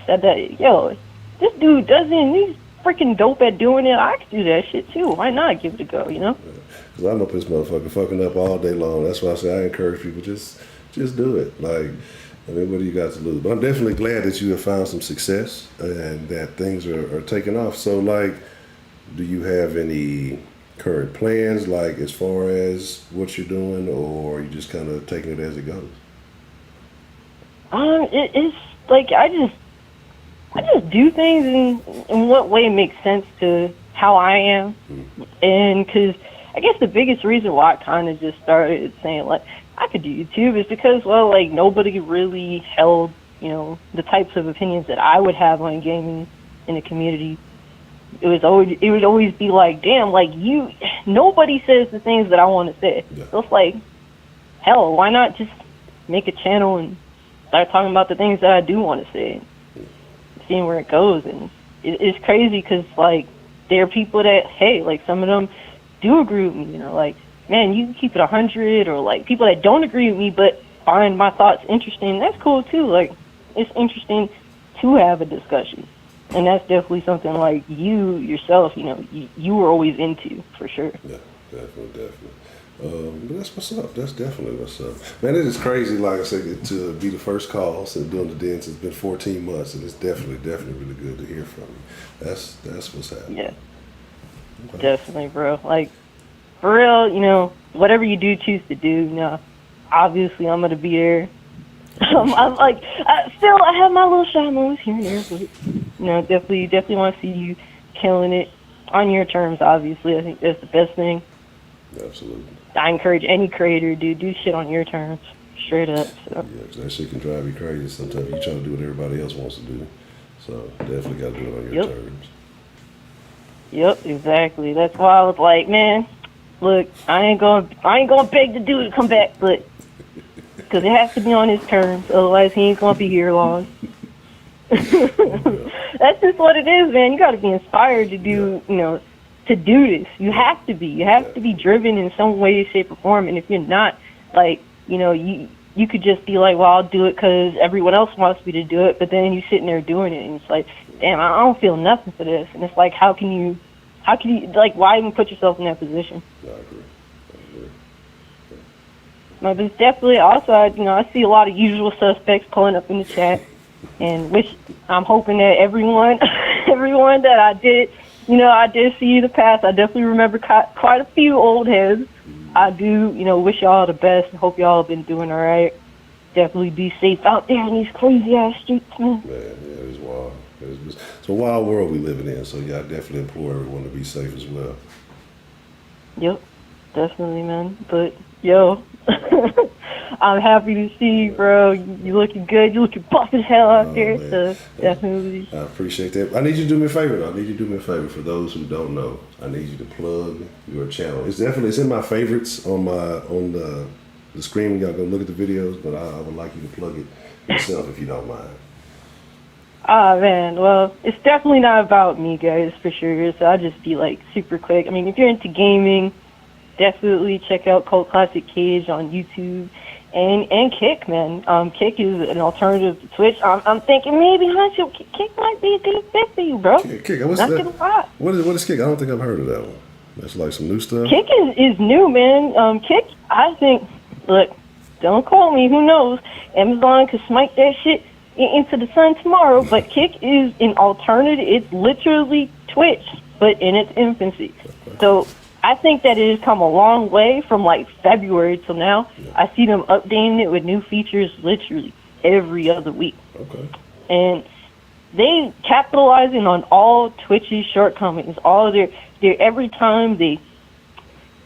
B: said that, this dude he's freaking dope at doing it. I could do that shit too. Why not give it a go,
A: Because I'm up this motherfucker fucking up all day long. That's why I say I encourage people, just do it. Like, I mean, what do you got to lose? But I'm definitely glad that you have found some success and that things are taking off. So, like, do you have any current plans, like, as far as what you're doing, or are you just kind of taking it as it goes?
B: It's like, I just do things in what way makes sense to how I am. And because I guess the biggest reason why I kind of just started saying, like, I could do YouTube is because, well, like, nobody really held, the types of opinions that I would have on gaming in the community. It would always be like, damn, like, nobody says the things that I want to say. Yeah. So it's like, hell, why not just make a channel and start talking about the things that I do want to say, seeing where it goes. And it's crazy because, like, there are people that, hey, like, some of them do agree with me, like, man, you can keep it 100, or, like, people that don't agree with me but find my thoughts interesting. That's cool too. Like, it's interesting to have a discussion, and that's definitely something, like, you yourself, you were always into, for sure.
A: Yeah, definitely. But that's what's up. That's definitely what's up. Man, it is crazy, like I said, to be the first call since doing the dance. It's been 14 months, and it's definitely really good to hear from you. That's what's happening.
B: Yeah. Okay. Definitely, bro. Like, for real, whatever you do choose to do, obviously I'm going to be there. I'm like, still, I have my little shy moments here and there, but, definitely want to see you killing it on your terms, obviously. I think that's the best thing.
A: Absolutely.
B: I encourage any creator to do shit on your terms, straight up. So.
A: Yeah, because that shit can drive you crazy. Sometimes you trying to do what everybody else wants to do. So definitely got to do it on your terms.
B: Yep, exactly. That's why I was like, man, look, I ain't gonna beg the dude to come back, but because it has to be on his terms, otherwise he ain't gonna be here long. That's just what it is, man. You got to be inspired to do, to do this. You have to be. You have to be driven in some way, shape, or form. And if you're not, like, you could just be like, well, I'll do it because everyone else wants me to do it. But then you're sitting there doing it, and it's like, damn, I don't feel nothing for this. And it's like, how can you, like, why even put yourself in that position?
A: I agree.
B: But it's definitely also, I see a lot of usual suspects pulling up in the chat, and I'm hoping that everyone that I did see in the past. I definitely remember quite a few old heads. I do, wish y'all the best. Hope y'all have been doing all right. Definitely be safe out there in these crazy ass streets, man.
A: Man, yeah, it's wild. It's a wild world we living in. So yeah, I definitely implore everyone to be safe as well.
B: Yep, definitely, man. But yo, I'm happy to see you, bro. You looking good. You looking buff as hell out there.
A: Man.
B: So definitely.
A: I appreciate that. I need you to do me a favor, though. I need you to do me a favor. For those who don't know, I need you to plug your channel. It's in my favorites on the screen when y'all go look at the videos. But I would like you to plug it yourself if you don't mind.
B: Ah, man. Well, it's definitely not about me, guys, for sure. So I'll just be like super quick. I mean, if you're into gaming, definitely check out Cult Classic Cage on YouTube. And Kick, man. Kick is an alternative to Twitch. I'm thinking maybe, Huncho, Kick might be a good fit for you, bro.
A: Kick, what's
B: Not
A: that?
B: gonna lie.
A: What is Kick? I don't think I've heard of that one. That's like some new stuff.
B: Kick is new, man. Kick, I think, look, don't quote me, who knows? Amazon could smite that shit into the sun tomorrow, but Kick is an alternative. It's literally Twitch, but in its infancy. So I think that it has come a long way from like February till now. I see them updating it with new features literally every other week.
A: Okay.
B: And they capitalizing on all Twitch's shortcomings. All their every time they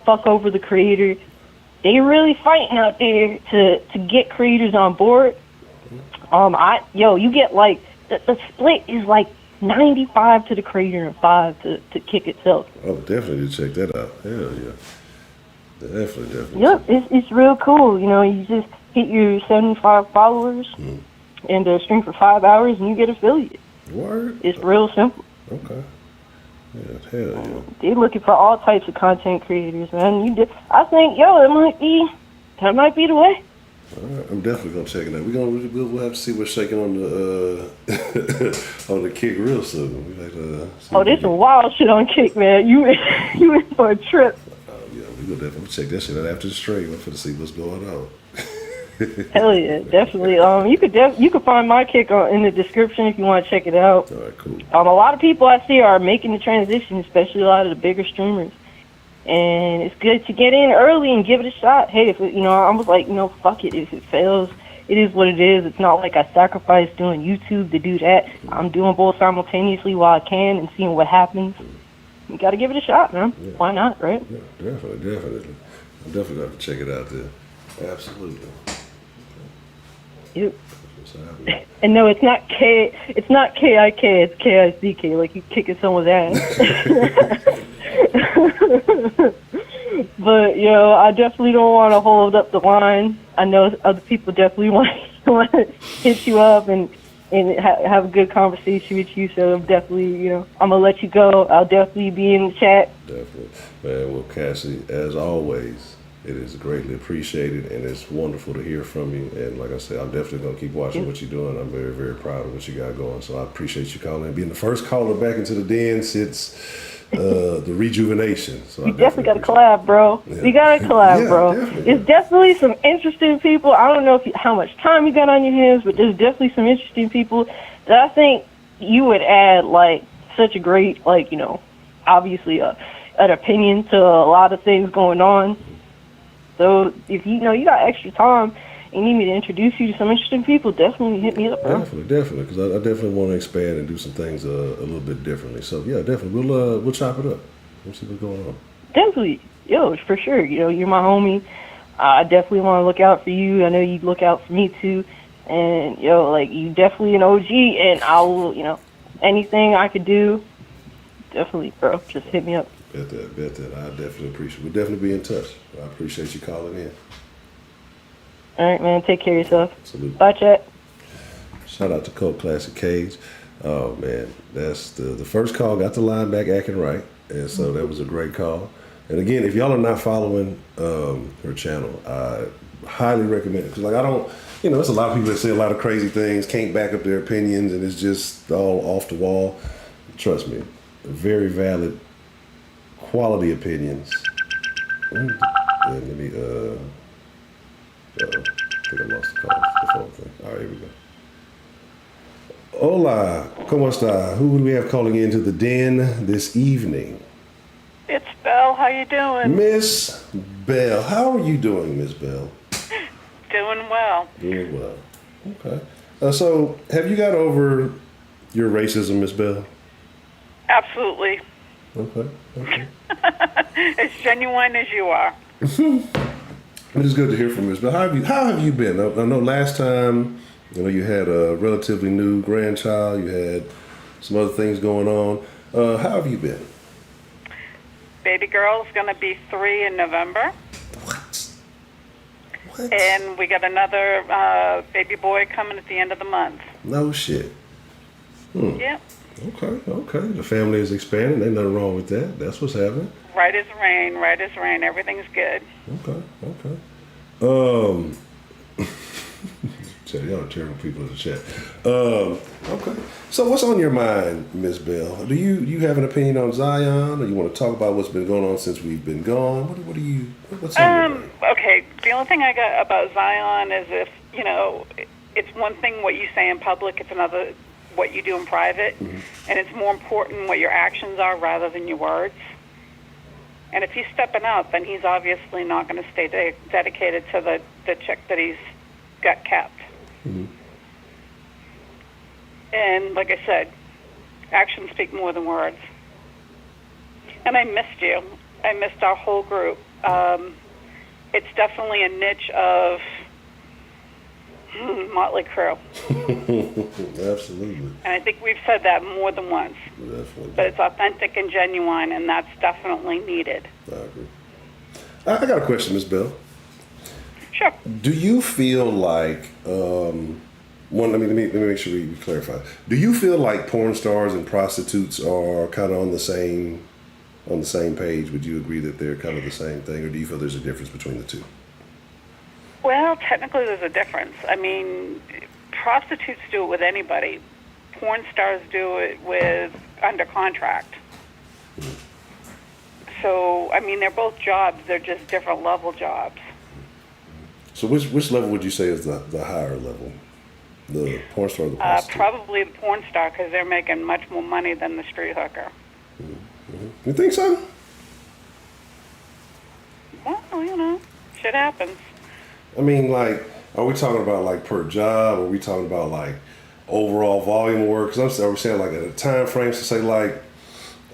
B: fuck over the creator, they really fighting out there to get creators on board. You get like the split is like 95 to the creator and 5 to Kick itself.
A: Oh, definitely check that out. Hell yeah. Definitely.
B: Yep, it's real cool. You just hit your 75 followers and stream for 5 hours and you get affiliate.
A: Word?
B: It's real simple.
A: Okay. Yeah, hell yeah.
B: They're looking for all types of content creators, man. I think, that might be the way.
A: All right, I'm definitely gonna check it out. We'll have to see what's shaking on the on the Kick real soon. We like to
B: there's some wild shit on Kick, man. You in for a trip.
A: Yeah, we will definitely check that shit out after the stream. I'm finna see what's going on.
B: Hell yeah, definitely. You could find my Kick in the description if you want to check it out.
A: All right, cool.
B: A lot of people I see are making the transition, especially a lot of the bigger streamers. And it's good to get in early and give it a shot. Hey, if I was like, fuck it. If it fails, it is what it is. It's not like I sacrificed doing YouTube to do that. I'm doing both simultaneously while I can and seeing what happens. You got to give it a shot, man. Yeah. Why not, right?
A: Yeah, definitely. I'm definitely going to check it out there. Absolutely.
B: Yep. And no, it's not K. It's not KIK. It's KICK. Like you kicking someone's ass. But I definitely don't want to hold up the line. I know other people definitely want to hit you up and have a good conversation with you. So I'm definitely, I'm gonna let you go. I'll definitely be in the chat.
A: Definitely, man. Well, Cassie, as always, it is greatly appreciated, and it's wonderful to hear from you. And like I said, I'm definitely gonna keep watching what you're doing. I'm very, very proud of what you got going. So I appreciate you calling, being the first caller back into the den since the rejuvenation. So
B: you definitely got to collab, bro. Yeah. You got to collab, bro.
A: Definitely.
B: It's definitely some interesting people. I don't know how much time you got on your hands, but there's definitely some interesting people that I think you would add like such a great, obviously an opinion to a lot of things going on. So if you got extra time and you need me to introduce you to some interesting people, definitely hit me up, bro.
A: Definitely, because I definitely want to expand and do some things a little bit differently. So yeah, definitely, we'll chop it up. We'll see what's going on.
B: Definitely, for sure. You're my homie. I definitely want to look out for you. I know you look out for me too. And you definitely an OG, and I will, anything I could do, definitely, bro. Just hit me up.
A: Bet that. I definitely appreciate it. We'll definitely be in touch. I appreciate you calling in.
B: All right, man. Take care of yourself.
A: Salute.
B: Bye, chat.
A: Shout out to Cult Classic Cage. Oh man, that's the first call. Got the line back acting right, and so that was a great call. And again, if y'all are not following her channel, I highly recommend it because like I don't, there's a lot of people that say a lot of crazy things, can't back up their opinions, and it's just all off the wall. Trust me, very valid, quality opinions. And let me I think I lost the phone thing. All right, here we go. Hola, ¿cómo está? Who do we have calling into the den this evening?
C: It's Belle. How you doing?
A: Miss Bell. How are you doing, Miss Bell?
C: Doing well.
A: Doing well. Okay. So, have you got over your racism, Miss Bell?
C: Absolutely.
A: Okay.
C: As genuine as you are.
A: It is good to hear from Miss Bell. How have you been? I know last time, you had a relatively new grandchild. You had some other things going on. How have you been?
C: Baby girl's going to be 3 in November.
A: What?
C: And we got another baby boy coming at the end of the month.
A: No shit.
C: Yep.
A: Okay. The family is expanding. Ain't nothing wrong with that. That's what's happening.
C: Right as rain. Everything's good.
A: Okay. Chat, y'all are terrible people in the chat. Okay. So what's on your mind, Miss Bell? Do you have an opinion on Zion, or you want to talk about what's been going on since we've been gone? What's on your mind?
C: Okay, the only thing I got about Zion is if, it's one thing what you say in public, it's another what you do in private, and it's more important what your actions are rather than your words. And if he's stepping out, then he's obviously not going to stay dedicated to the chick that he's got kept. And like I said, actions speak more than words. And I missed you. I missed our whole group. It's definitely a niche of Motley Crue.
A: Absolutely.
C: And I think we've said that more than once.
A: Definitely.
C: But it's authentic and genuine, and that's definitely needed.
A: I agree. I got a question, Miss Bell.
C: Sure.
A: Do you feel like let me make sure we clarify. Do you feel like porn stars and prostitutes are kind of on the same page? Would you agree that they're kind of the same thing, or do you feel there's a difference between the two?
C: Well, technically there's a difference. I mean, prostitutes do it with anybody. Porn stars do it with under contract. So, I mean, they're both jobs. They're just different level jobs.
A: So which level would you say is the higher level? The porn star or the prostitute?
C: Probably the porn star, because they're making much more money than the street hooker.
A: You think so?
C: Well, shit happens.
A: I mean, like, are we talking about like per job? Or are we talking about like overall volume of work? Because are we saying like at a time frame to say like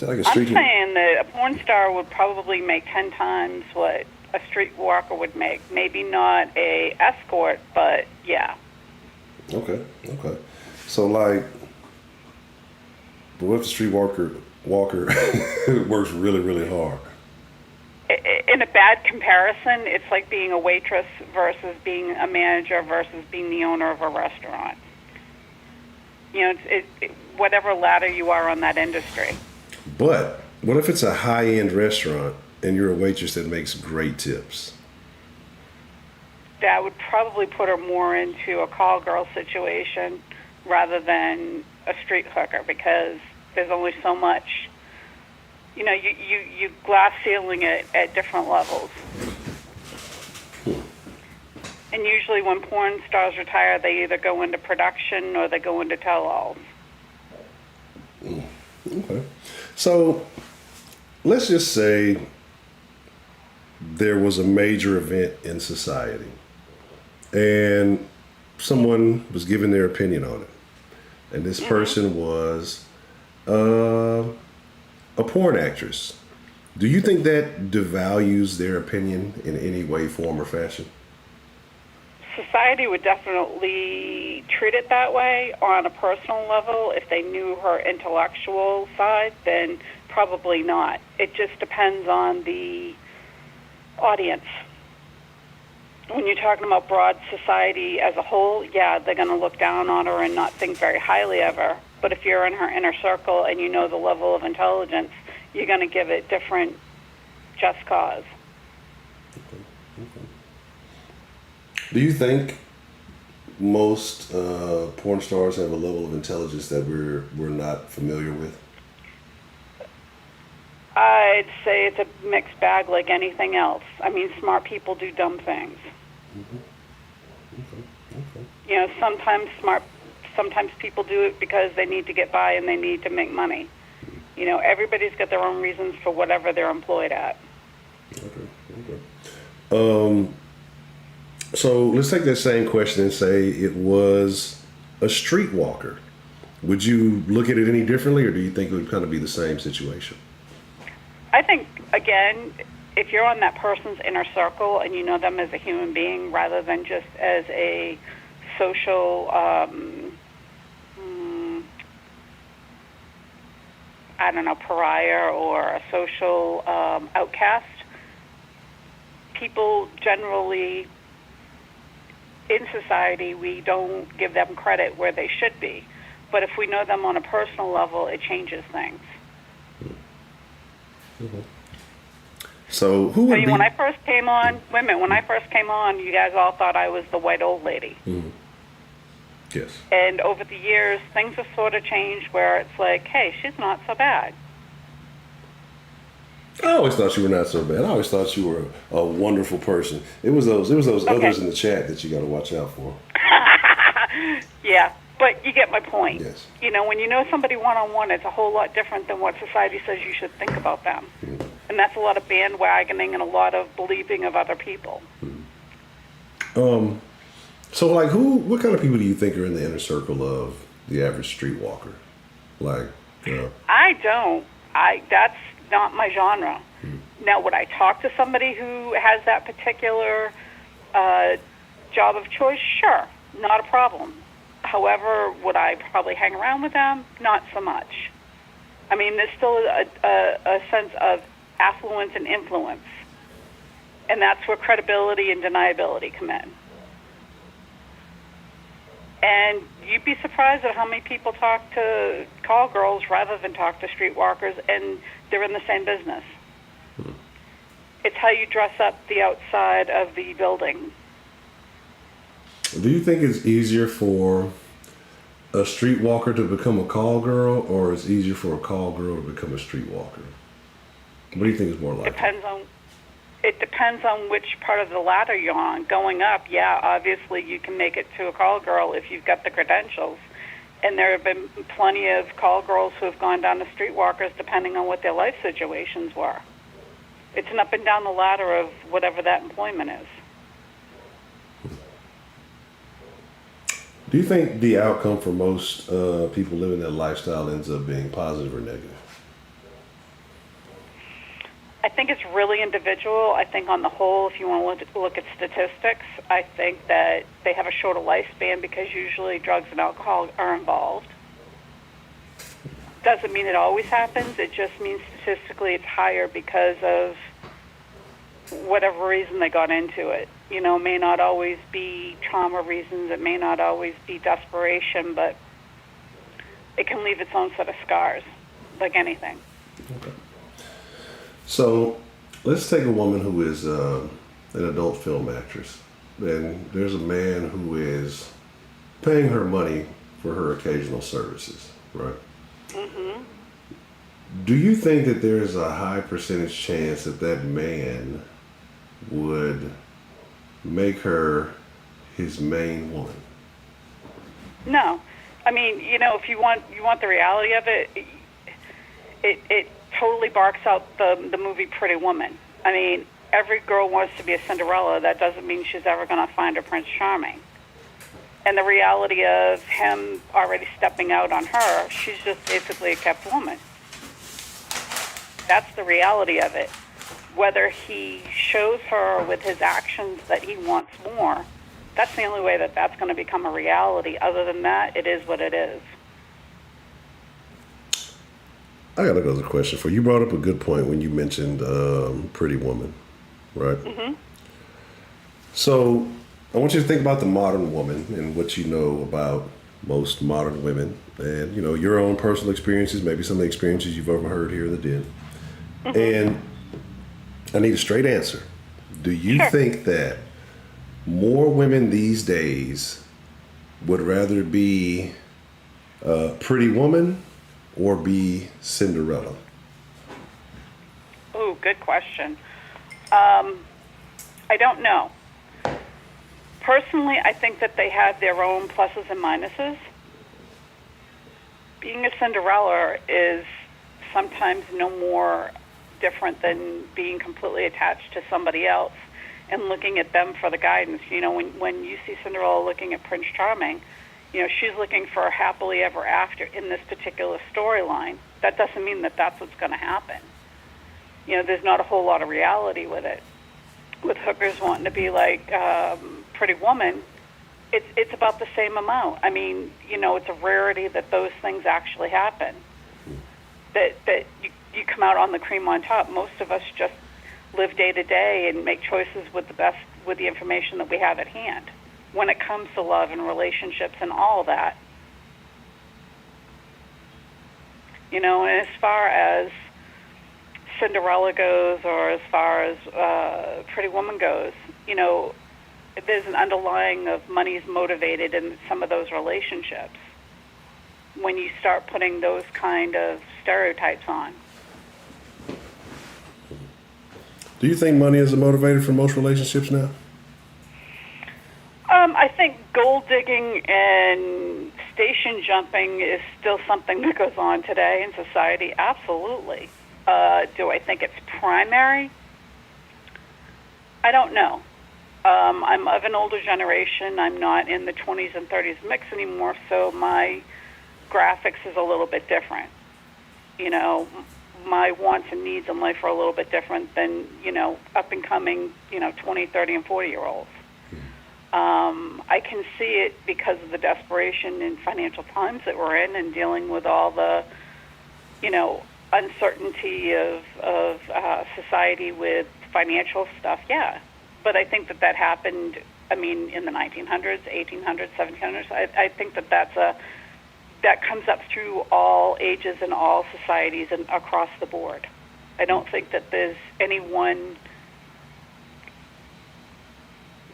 A: a street?
C: I'm saying that a porn star would probably make 10 times what a street walker would make. Maybe not a escort, but yeah.
A: Okay. So like, but what if the street walker works really, really hard?
C: In a bad comparison, it's like being a waitress versus being a manager versus being the owner of a restaurant. Whatever ladder you are on that industry.
A: But what if it's a high-end restaurant and you're a waitress that makes great tips?
C: That would probably put her more into a call girl situation rather than a street hooker, because there's only so much. You glass ceiling it at different levels. And usually when porn stars retire, they either go into production or they go into tell-alls.
A: Okay. So let's just say there was a major event in society and someone was giving their opinion on it. And this person was a porn actress. Do you think that devalues their opinion in any way, form, or fashion?
C: Society would definitely treat it that way on a personal level. If they knew her intellectual side, then probably not. It just depends on the audience. when you're talking about broad society as a whole, yeah, they're going to look down on her and not think very highly of her. But if you're in her inner circle and you know the level of intelligence, you're going to give it different just cause.
A: Do you think most porn stars have a level of intelligence that we're not familiar with?
C: I'd say it's a mixed bag like anything else. I mean, smart people do dumb things.
A: Okay.
C: You know, sometimes people do it because they need to get by and they need to make money. You know, everybody's got their own reasons for whatever they're employed at.
A: Okay. So let's take that same question and say it was a streetwalker. Would you look at it any differently, or do you think it would kind of be the same situation?
C: I think, again, if you're on that person's inner circle and you know them as a human being rather than just as a social, pariah or a social outcast, people generally in society, we don't give them credit where they should be. But if we know them on a personal level, it changes things.
A: Mm-hmm. So who would be...
C: when I first came on, when I first came on, you guys all thought I was the white old lady.
A: Mm-hmm. Yes.
C: And over the years, things have sort of changed where it's like, hey, she's not so bad.
A: I always thought you were not so bad. I always thought you were a wonderful person. It was those others in the chat that you got to watch out for.
C: Yeah, but you get my point.
A: Yes.
C: You know, when you know somebody one-on-one, it's a whole lot different than what society says you should think about them. Mm-hmm. And that's a lot of bandwagoning and a lot of believing of other people.
A: Mm-hmm. So, like, what kind of people do you think are in the inner circle of the average streetwalker? Like,
C: I don't. That's not my genre. Mm-hmm. Now, would I talk to somebody who has that particular job of choice? Sure, not a problem. However, would I probably hang around with them? Not so much. I mean, there's still a sense of affluence and influence, and that's where credibility and deniability come in. And you'd be surprised at how many people talk to call girls rather than talk to streetwalkers, and they're in the same business. Hmm. It's how you dress up the outside of the building.
A: Do you think it's easier for a streetwalker to become a call girl, or it's easier for a call girl to become a streetwalker? What do you think is more likely?
C: It depends on which part of the ladder you're on. Going up, yeah, obviously you can make it to a call girl if you've got the credentials. And there have been plenty of call girls who have gone down to streetwalkers depending on what their life situations were. It's an up and down the ladder of whatever that employment is.
A: Do you think the outcome for most people living that lifestyle ends up being positive or negative?
C: I think it's really individual. I think on the whole, if you want to look at statistics, I think that they have a shorter lifespan because usually drugs and alcohol are involved. Doesn't mean it always happens. It just means statistically it's higher because of whatever reason they got into it. You know, it may not always be trauma reasons. It may not always be desperation, but it can leave its own set of scars, like anything.
A: Okay. So let's take a woman who is an adult film actress, and there's a man who is paying her money for her occasional services, right? Mm-hmm. Do you think that there is a high percentage chance that that man would make her his main woman?
C: No. I mean, you know, if you want the reality of it, it totally barks out the movie Pretty Woman. I mean, every girl wants to be a Cinderella. That doesn't mean she's ever going to find her Prince Charming. And the reality of him already stepping out on her, she's just basically a kept woman. That's the reality of it. Whether he shows her with his actions that he wants more, that's the only way that that's going to become a reality. Other than that, it is what it is.
A: I got another question for you. You brought up a good point when you mentioned Pretty Woman, right? Mm-hmm. So I want you to think about the modern woman and what you know about most modern women, and your own personal experiences, maybe some of the experiences you've overheard here in the den. And I need a straight answer. Do you
C: Sure.
A: think that more women these days would rather be a pretty woman or be Cinderella?
C: Ooh, good question. I don't know. Personally, I think that they have their own pluses and minuses. Being a Cinderella is sometimes no more different than being completely attached to somebody else and looking at them for the guidance. When you see Cinderella looking at Prince Charming, she's looking for a happily ever after in this particular storyline. That doesn't mean that that's what's going to happen. There's not a whole lot of reality with it. With hookers wanting to be like Pretty Woman, it's about the same amount. I mean, it's a rarity that those things actually happen. That you come out on the cream on top. Most of us just live day to day and make choices with the information that we have at hand. When it comes to love and relationships and all of that, and as far as Cinderella goes, or as far as Pretty Woman goes, there's an underlying of money's motivated in some of those relationships when you start putting those kind of stereotypes on.
A: Do you think money is a motivator for most relationships now?
C: I think gold digging and station jumping is still something that goes on today in society. Absolutely. Do I think it's primary? I don't know. I'm of an older generation. I'm not in the 20s and 30s mix anymore, so my graphics is a little bit different. My wants and needs in life are a little bit different than, up and coming, 20, 30, and 40-year-olds. I can see it because of the desperation and financial times that we're in and dealing with all the, uncertainty of society with financial stuff, yeah. But I think that happened, in the 1900s, 1800s, 1700s. I think that comes up through all ages and all societies and across the board. I don't think that there's anyone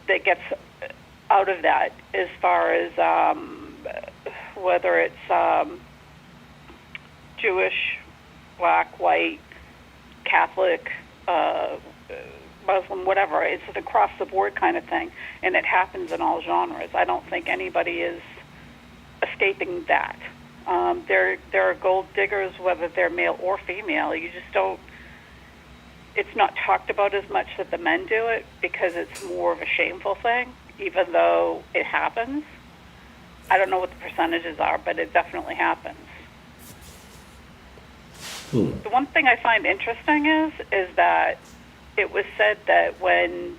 C: that gets out of that as far as whether it's Jewish, black, white, Catholic, Muslim, whatever. It's an across-the-board kind of thing, and it happens in all genres. I don't think anybody is escaping that. There are gold diggers, whether they're male or female. You just don't. It's not talked about as much that the men do it because it's more of a shameful thing, even though it happens. I don't know what the percentages are, but it definitely happens. The one thing I find interesting is that it was said that when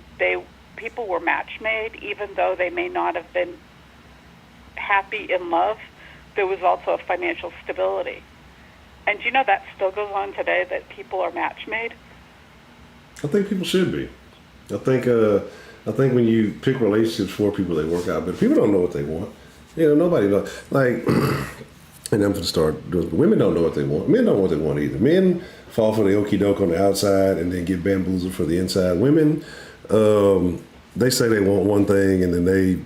C: people were match made, even though they may not have been happy in love, there was also a financial stability. And do you know that still goes on today, that people are match made?
A: I think people should be. I think when you pick relationships for people, they work out. But people don't know what they want. Nobody knows. Like, and I'm going to start doing. Women don't know what they want. Men don't know what they want either. Men fall for the okie doke on the outside and then get bamboozled for the inside. Women, they say they want one thing and then they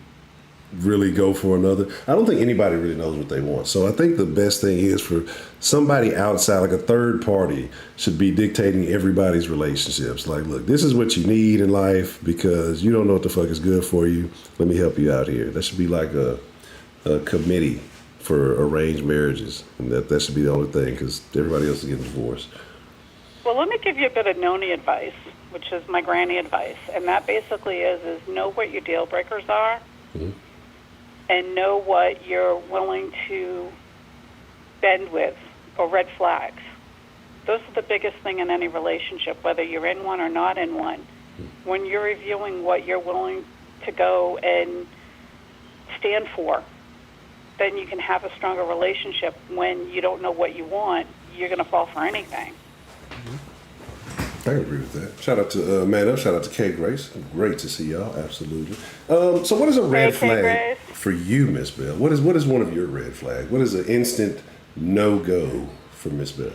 A: really go for another. I don't think anybody really knows what they want. So I think the best thing is for somebody outside, like a third party, should be dictating everybody's relationships. Like, look, this is what you need in life because you don't know what the fuck is good for you. Let me help you out here. That should be like a committee for arranged marriages, and that should be the only thing because everybody else is getting divorced.
C: Well, let me give you a bit of noni advice, which is my granny advice, and that basically is know what your deal breakers are. Mm-hmm. And know what you're willing to bend with, or red flags. Those are the biggest thing in any relationship, whether you're in one or not in one. When you're reviewing what you're willing to go and stand for, then you can have a stronger relationship. When you don't know what you want, you're going to fall for anything.
A: I agree with that. Shout out to Man Up. Shout out to K Grace. Great to see y'all. Absolutely. So, what is a red
C: Hey, K.
A: flag
C: Grace.
A: for you, Miss Bell? What is one of your red flags? What is an instant no go for Miss Bell?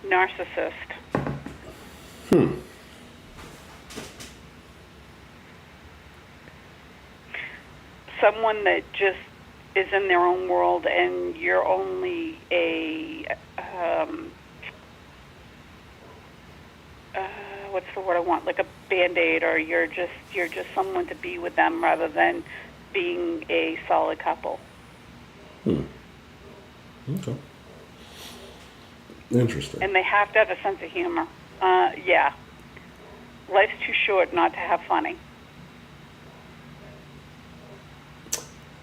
C: Narcissist. Someone that just is in their own world, and you're only what's the word I want? Like a Band-Aid, or you're just someone to be with them rather than being a solid couple.
A: Okay. Interesting.
C: And they have to have a sense of humor. Yeah. Life's too short not to have funny.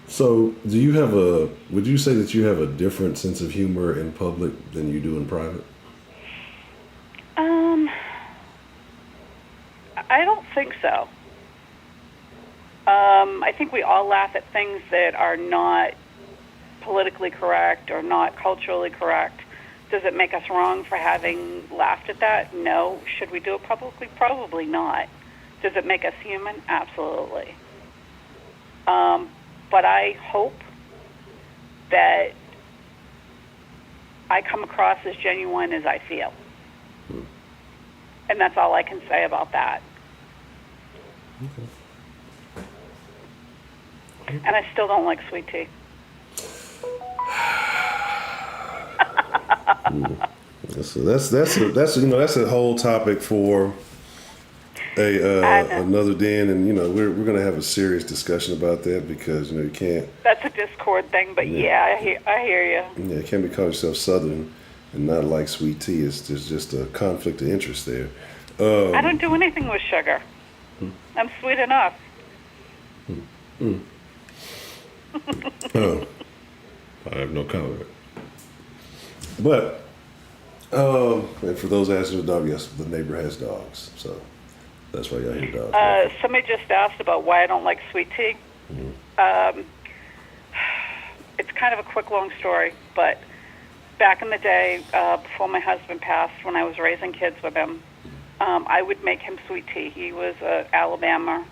A: So, would you say that you have a different sense of humor in public than you do in private?
C: I don't think so. I think we all laugh at things that are not politically correct or not culturally correct. Does it make us wrong for having laughed at that? No. Should we do it publicly? Probably not. Does it make us human? Absolutely. But I hope that I come across as genuine as I feel. And that's all I can say about that.
A: Okay.
C: And I still don't like sweet tea.
A: So that's a whole topic for another den, and we're gonna have a serious discussion about that because you can't.
C: That's a Discord thing, but yeah, I hear you.
A: Yeah, you can't be calling yourself Southern and not like sweet tea. There's just a conflict of interest there.
C: I don't do anything with sugar. I'm sweet enough.
A: Oh, I have no comment. But and for those asking the dog, yes, the neighbor has dogs, so that's why y'all hear dogs.
C: Somebody just asked about why I don't like sweet tea. It's kind of a quick, long story, but back in the day, before my husband passed, when I was raising kids with him, I would make him sweet tea. He was an Alabama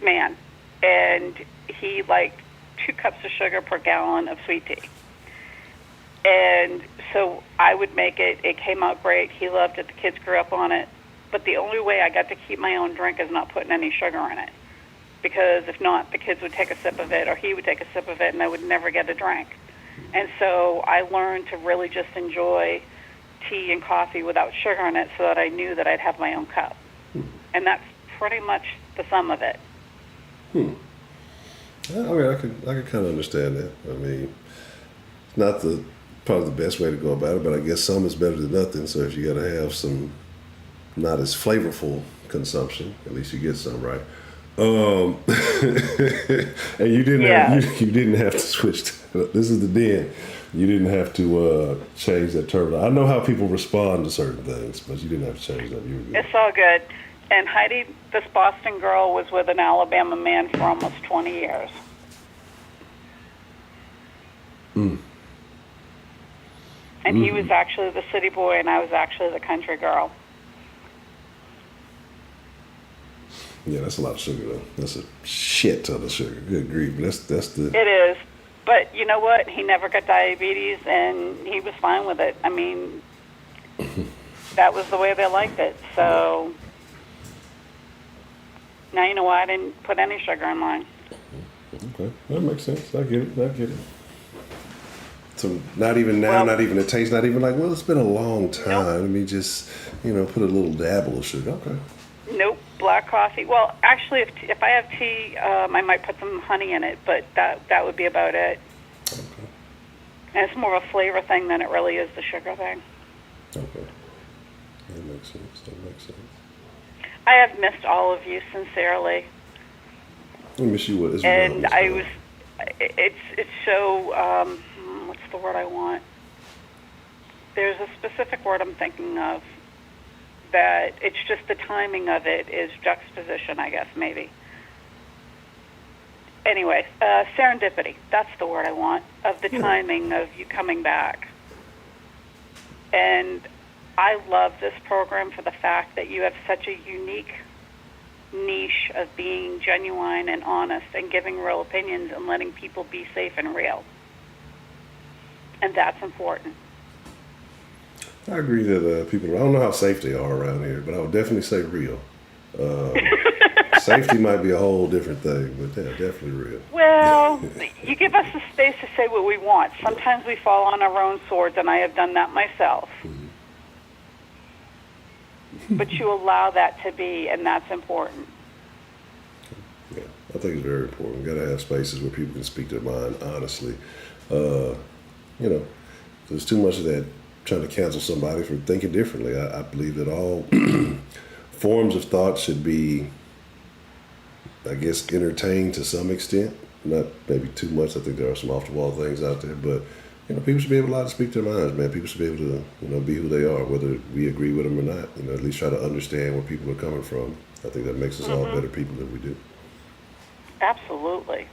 C: man, and he liked 2 cups of sugar per gallon of sweet tea. And so I would make it. It came out great. He loved it. The kids grew up on it. But the only way I got to keep my own drink is not putting any sugar in it. Because if not, the kids would take a sip of it, or he would take a sip of it, and I would never get a drink. And so I learned to really just enjoy tea and coffee without sugar in it so that I knew that I'd have my own cup. And that's pretty much the sum of it.
A: I mean, I could kind of understand that. I mean, it's not probably the best way to go about it, but I guess some is better than nothing. So if you got to have some not as flavorful consumption, at least you get some, right? And you didn't have to switch. This is the den. You didn't have to change that terminal. I know how people respond to certain things, but you didn't have to change that. You were good.
C: It's all good. And Heidi, this Boston girl, was with an Alabama man for almost 20 years. And he was actually the city boy, and I was actually the country girl.
A: Yeah, that's a lot of sugar, though. That's a shit ton of sugar. Good grief. That's the...
C: It is. But you know what? He never got diabetes, and he was fine with it. I mean, that was the way they liked it. So now you know why I didn't put any sugar in mine.
A: Okay, that makes sense. I get it. So not even now, not even a taste, not even like, well, it's been a long time.
C: Nope.
A: Let me just, put a little dabble of sugar. Okay.
C: Nope, black coffee. Well, actually, if I have tea, I might put some honey in it, but that would be about it.
A: Okay.
C: And it's more of a flavor thing than it really is the sugar thing.
A: Okay. That makes sense.
C: I have missed all of you sincerely.
A: I miss you. What is
C: and it's so, what's the word I want? There's a specific word I'm thinking of that it's just the timing of it is juxtaposition, I guess, maybe. Anyway, serendipity. That's the word I want, of the timing of you coming back. And I love this program for the fact that you have such a unique niche of being genuine and honest and giving real opinions and letting people be safe and real. And that's important.
A: I agree that people, I don't know how safe they are around here, but I would definitely say real. Safety might be a whole different thing, but yeah, definitely real.
C: Well, you give us the space to say what we want. Sometimes we fall on our own swords, and I have done that myself. But you allow that to be, and that's important.
A: Yeah, I think it's very important. We got to have spaces where people can speak their mind honestly. You know, there's too much of that trying to cancel somebody for thinking differently. I believe that all forms of thought should be, I guess, entertained to some extent. Not maybe too much. I think there are some off-the-wall things out there, but you know, people should be able to speak their minds, man. People should be able to, you know, be who they are, whether we agree with them or not. You know, at least try to understand where people are coming from. I think that makes us all better people if we do.
C: Absolutely.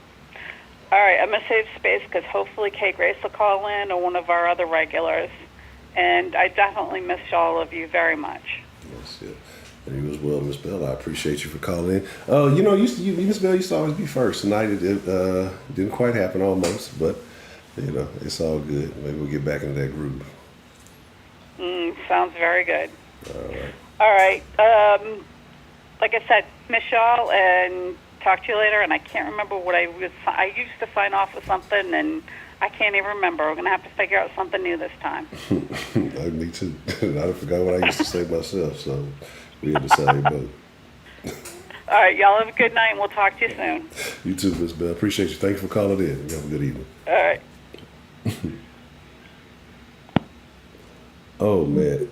C: All right, I'm going to save space because hopefully Kay Grace will call in or one of our other regulars. And I definitely miss all of you very much.
A: Yes, yeah. And you as well, Miss Bell. I appreciate you for calling in. You know, Miss Bell used to always be first. Tonight it didn't quite happen almost, but, you know, it's all good. Maybe we'll get back into that groove.
C: Sounds very good.
A: All right.
C: All right. Like I said, miss y'all and talk to you later. And I can't remember what I used to sign off with something, and I can't even remember. We're going to have to figure out something new this time.
A: Me too. I forgot what I used to say myself, so we had the same boat.
C: All right, y'all have a good night, and we'll talk to you soon.
A: You too, Miss Bell. Appreciate you. Thank you for calling in. You have a good evening.
C: All right.
A: Oh, man.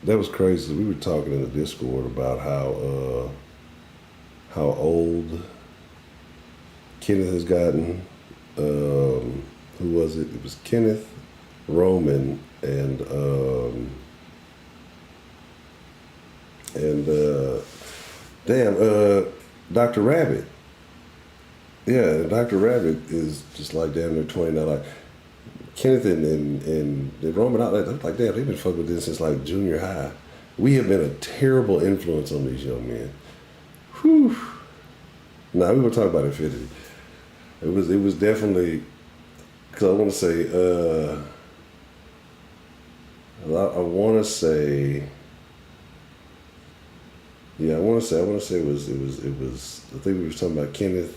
A: That was crazy. We were talking in the Discord about how old Kenneth has gotten. Who was it? It was Kenneth, Roman, and Dr. Rabbit. Yeah, Dr. Rabbit is just like damn near 20 now. Like Kenneth and Roman out there, like damn, they've been fucking with this since like junior high. We have been a terrible influence on these young men. Whew. Nah, we were talking about infinity. It was definitely, because I want to say, I want to say it was. I think we were talking about Kenneth,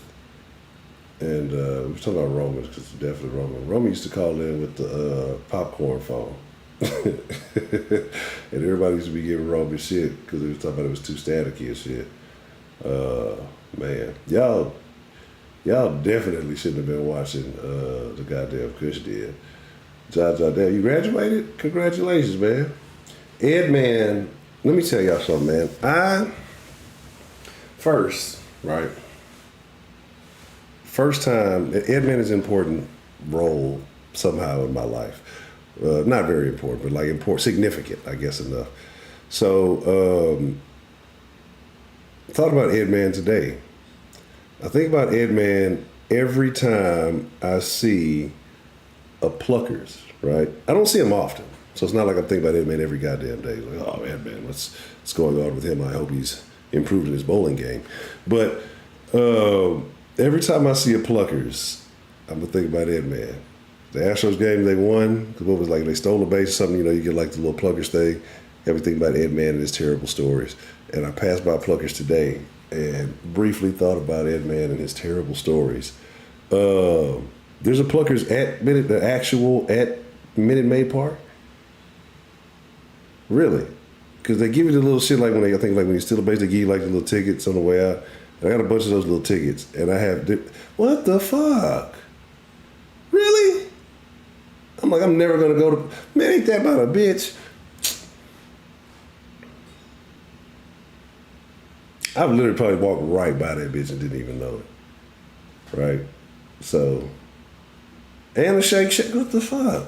A: and we were talking about Roman, because it's definitely Roman. Roman used to call in with the popcorn phone, and everybody used to be giving Roman shit because they was talking about it was too staticky and shit. Man, y'all definitely shouldn't have been watching the goddamn Kush did. Damn, you graduated? Congratulations, man. Ed, man, let me tell y'all something, man. First time, Ed Man is an important role somehow in my life. Not very important, but like important, significant, I guess enough. So, thought about Ed Man today. I think about Ed Man every time I see a Pluckers, right? I don't see him often, so it's not like I'm thinking about Ed Man every goddamn day. Like, oh, Ed Man, what's going on with him? I hope he's improving his bowling game. But every time I see a Pluckers, I'm gonna think about Ed Man. The Astros game they won, because what was like they stole a base or something, you know, you get like the little Pluckers thing. Everything about Ed Man and his terrible stories. And I passed by Pluckers today and briefly thought about Ed Man and his terrible stories. There's a Pluckers at Minute Maid Park. Really? Because they give you the little shit like when you steal a base, they give you like the little tickets on the way out. And I got a bunch of those little tickets, and I have what the fuck? Really? I'm like, I'm never gonna go to. Man, ain't that about a bitch? I would literally probably walk right by that bitch and didn't even know it. Right? So, and the shake, what the fuck?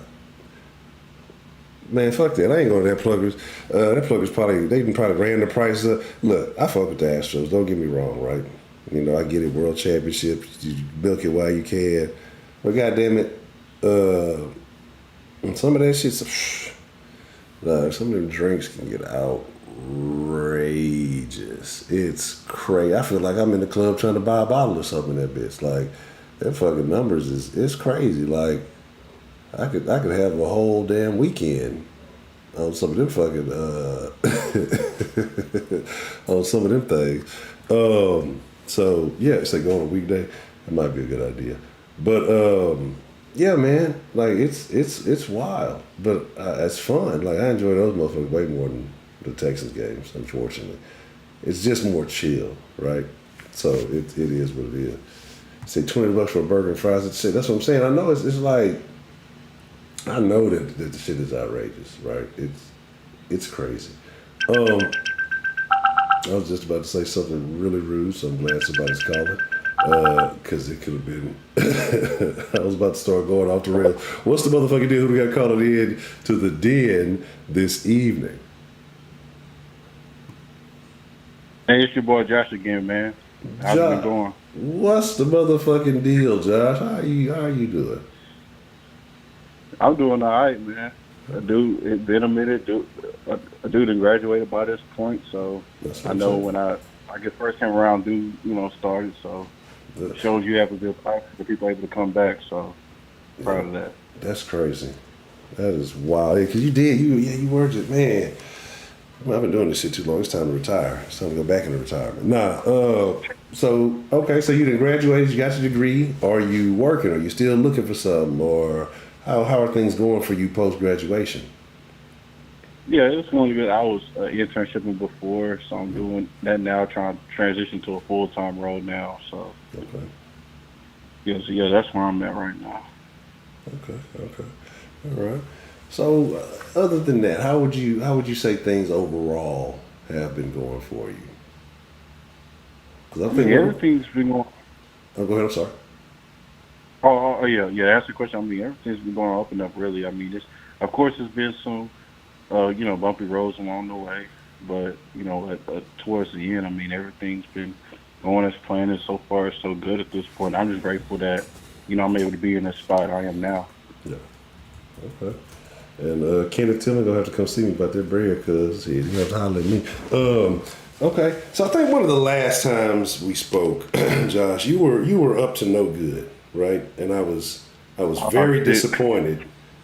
A: Man, fuck that. I ain't going to that Pluckers. That Pluckers they probably ran the prices up. Look, I fuck with the Astros. Don't get me wrong, right? You know, I get it, world championship. You milk it while you can. But goddamn it, and some of that shit's, Some of them drinks can get outrageous. It's crazy. I feel like I'm in the club trying to buy a bottle or something. That bitch, like, that fucking numbers it's crazy. Like, I could have a whole damn weekend on some of them fucking on some of them things. So yeah, say go on a weekday, that might be a good idea. But yeah, man, like it's wild, but it's fun. Like, I enjoy those motherfuckers way more than the Texas games. Unfortunately, it's just more chill, right? So it is what it is. Say $20 for a burger and fries. Shit, that's what I'm saying. I know it's like, I know that the shit is outrageous, right? It's crazy. I was just about to say something really rude, so I'm glad somebody's calling. Because it could have been. I was about to start going off the rails. What's the motherfucking deal? Who we got calling in to the den this evening?
D: Hey, it's your boy Josh again, man. How's it been going?
A: What's the motherfucking deal, Josh? How you doing?
D: I'm doing all right, man. It's been a minute. A dude done graduated by this point, so I know when I get first time around, started, so it shows you have a good practice for people able to come back, so proud of that.
A: That's crazy. That is wild. Because you worked it, man. I've been doing this shit too long. It's time to retire. It's time to go back into retirement. So you done graduated, you got your degree. Are you working? Are you still looking for something? Or how are things going for you post-graduation?
D: Yeah, it's going good. I was internshipping before, so I'm doing that now, trying to transition to a full-time role now. So,
A: okay.
D: Yeah, that's where I'm at right now.
A: Okay. All right. So, other than that, how would you say things overall have been going for you? Because I think
D: everything's been going.
A: Oh, go ahead. I'm sorry.
D: Oh, yeah. That's the question. I mean, everything's been going up and up, really. I mean, of course, there's been some, bumpy roads along the way, but towards the end, I mean, everything's been going as planned, and so far, so good at this point. I'm just grateful that, I'm able to be in the spot I am now.
A: Yeah. Okay. And Kenneth Tillman gonna have to come see me about that bread, cause you have to holler at me. Okay. So I think one of the last times we spoke, Josh, you were up to no good, right? And I was very disappointed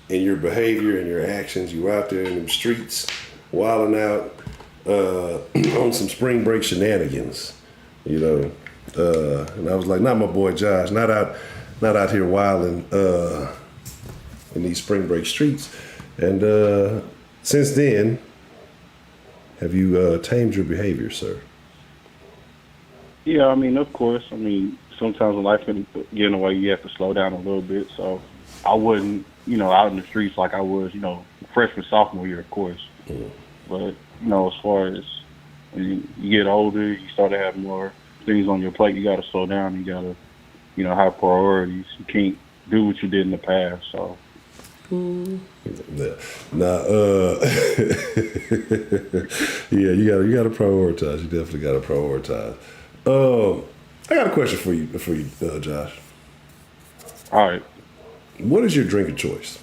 A: in your behavior and your actions. You were out there in the streets, wilding out on some spring break shenanigans, And I was like, not my boy Josh, not out here wilding in these spring break streets. And since then, have you tamed your behavior, sir?
D: Yeah, I mean, of course. I mean, sometimes when life can get in the way, you have to slow down a little bit. So I wasn't, out in the streets like I was, freshman, sophomore year, of course. Mm. But, as far as when you get older, you start to have more things on your plate. You got to slow down. You got to, have priorities. You can't do what you did in the past. So.
A: Yeah. Now, yeah, you gotta prioritize. You definitely gotta prioritize. I got a question for you, Josh.
D: All right.
A: What is your drink of choice?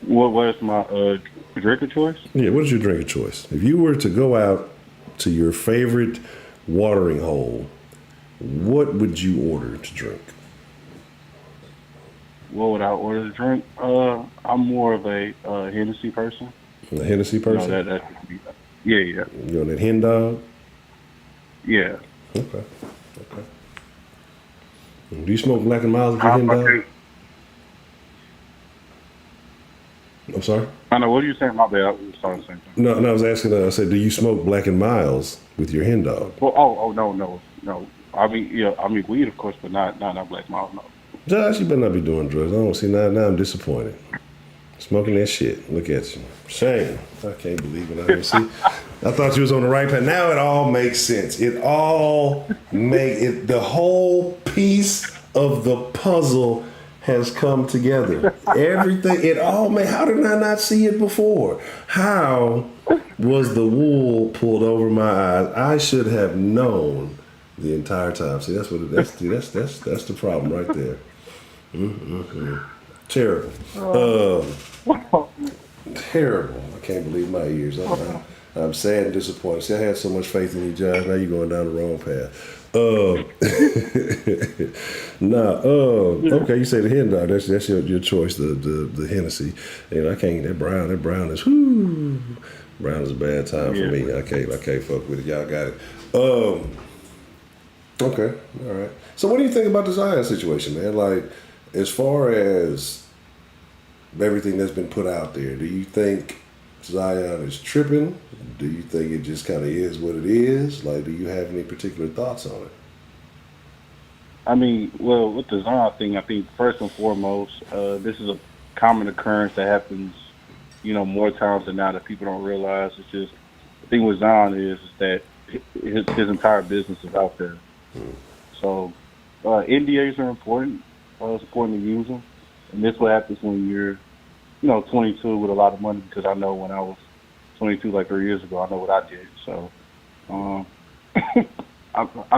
D: What is my drink of choice?
A: Yeah, what is your drink of choice? If you were to go out to your favorite watering hole, what would you order to drink?
D: What would I order to drink? I'm more of a Hennessy person.
A: A Hennessy person?
D: Yeah.
A: You know that hen dog?
D: Yeah.
A: Okay. Do you smoke Black and Miles with your hen dog? I'm sorry?
D: I know. What are you saying? My bad. I was saying the same thing.
A: No, I was asking, I said, do you smoke Black and Miles with your hen dog?
D: Well, no. I mean, weed, of course, but not Black Miles, no.
A: Josh, you better not be doing drugs. I don't see now I'm disappointed. Smoking that shit. Look at you. Shame. I can't believe it. I didn't see. I thought you was on the right path. Now it all makes sense. The whole piece of the puzzle has come together. Everything, how did I not see it before? How was the wool pulled over my eyes? I should have known the entire time. See, that's the problem right there. Mm-hmm. Terrible. Terrible. I can't believe my ears. I'm sad and disappointed. See, I had so much faith in you, Josh. Now you're going down the wrong path. Okay, you say the hen dog. That's your choice. The Hennessy. You know, I can't. That brown is. Whoo. Brown is a bad time for me. I can't fuck with it. Y'all got it. Okay, all right. So, what do you think about the Zion situation, man? Like, as far as everything that's been put out there, do you think Zion is tripping? Do you think it just kind of is what it is? Like, do you have any particular thoughts on it?
D: I mean, well, with the Zion thing, I think first and foremost, this is a common occurrence that happens, more times than not that people don't realize. It's just the thing with Zion is that his entire business is out there. So NDAs are important. It's important to use them, and this is what happens when you're 22 with a lot of money, because I know when I was 22, like 3 years ago, I know what I did. So I'm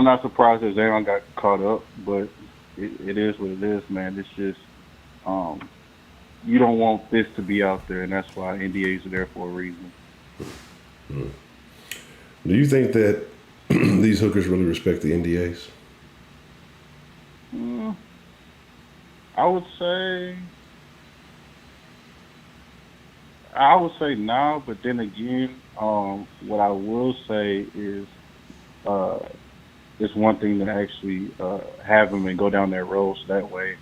D: not surprised that Zion got caught up, but it is what it is, man. It's just you don't want this to be out there, and that's why NDAs are there for a reason.
A: Do you think that these hookers really respect the NDAs?
D: I would say no, but then again, what I will say is it's one thing to actually have them and go down that road, so that way,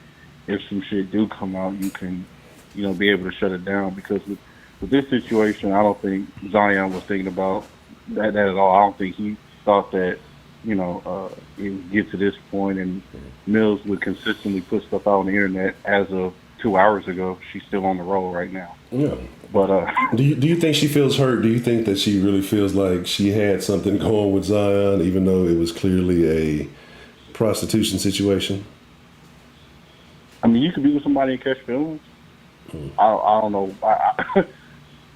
D: if some shit do come out, you can, be able to shut it down. Because with this situation, I don't think Zion was thinking about that at all. I don't think he thought that, it would get to this point, and Mills would consistently put stuff out on the internet. As of 2 hours ago, she's still on the roll right now.
A: Yeah.
D: But
A: do you think she feels hurt? Do you think that she really feels like she had something going with Zion, even though it was clearly a prostitution situation?
D: I mean, you could be with somebody and catch feelings. I don't know. I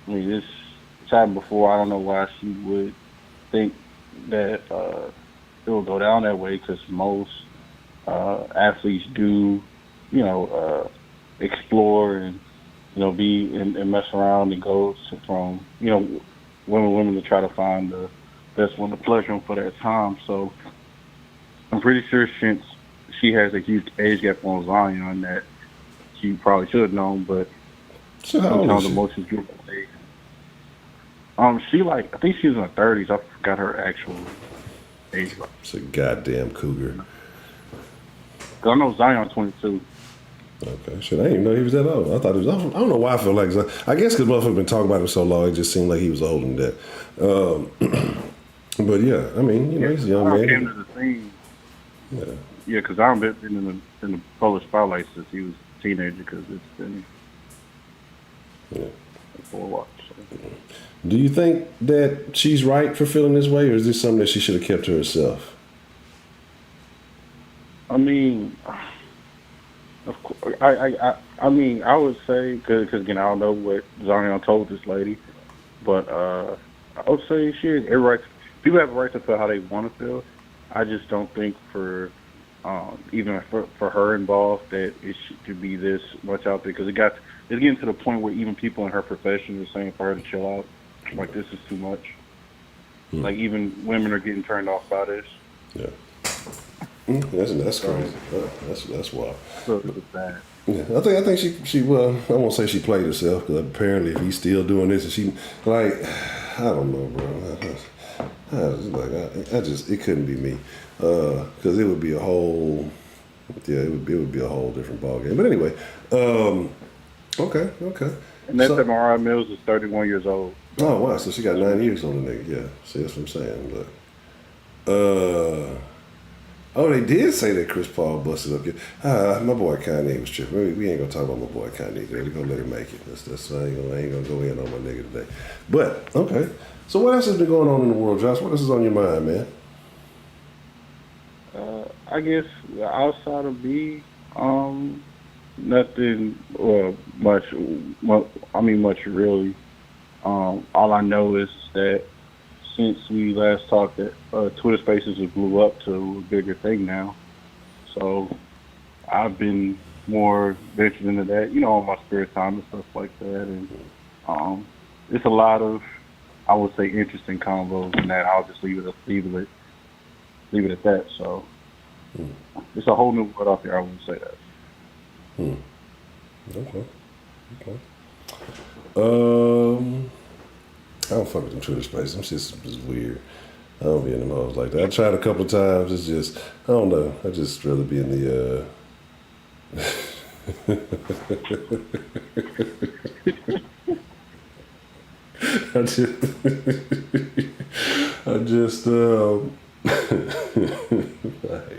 D: mean, this happened before. I don't know why she would think that it will go down that way, because most athletes do, explore and be and mess around and go from women to try to find the best one to pleasure them for that time. So I'm pretty sure since she has a huge age gap on Zion that she probably should have known, but
A: so how old is she?
D: Emotions get away. I think she's in her 30s. I forgot her actual age.
A: It's a goddamn cougar.
D: I know Zion's 22.
A: Okay, shit, I didn't even know he was that old. I thought he was. I don't know why I feel like. I guess because motherfuckers been talking about him so long, it just seemed like he was older than that. But yeah, I mean, he's a young man.
D: Came to the scene. Yeah, because I've been in the public spotlight since he was a teenager. Because it's been for a while. So.
A: Do you think that she's right for feeling this way, or is this something that she should have kept to herself?
D: I mean, of course, I mean, I would say, because again, I don't know what Zion told this lady, but I would say she has every right. People have a right to feel how they want to feel. I just don't think for even for her involved that it should be this much out there, because it's getting to the point where even people in her profession are saying for her to chill out. Like, this is too much. Like, even women are getting turned off by this.
A: Yeah. That's crazy. That's wild.
D: So it's bad.
A: Yeah, I think she well, I won't say she played herself, because apparently if he's still doing this, and she, like, I don't know, bro. It couldn't be me, because it would be a whole, it would be a whole different ballgame. But anyway, okay.
D: And that's that Moriah Mills is 31 years old.
A: Oh wow, so she got 9 years on the nigga. Yeah, see, that's what I'm saying. But they did say that Chris Paul busted up. My boy Kanye was tripping. We ain't gonna talk about my boy Kanye. We're gonna let him make it. That's I ain't gonna go in on my nigga today. But okay. So what else has been going on in the world, Josh? What else is on your mind, man?
D: I guess outside of me, nothing much. Much really. All I know is that since we last talked, that Twitter Spaces have blew up to a bigger thing now. So I've been more ventured into that, on my spare time and stuff like that. And it's a lot of, I would say, interesting combos in that. I'll just leave it at that. So it's a whole new world out there. I would say that.
A: Okay. I don't fuck with them Twitter spaces. Them shit's just weird. I don't be in them hoes like that. I tried a couple of times. It's just, I don't know. I just rather be in the, I hate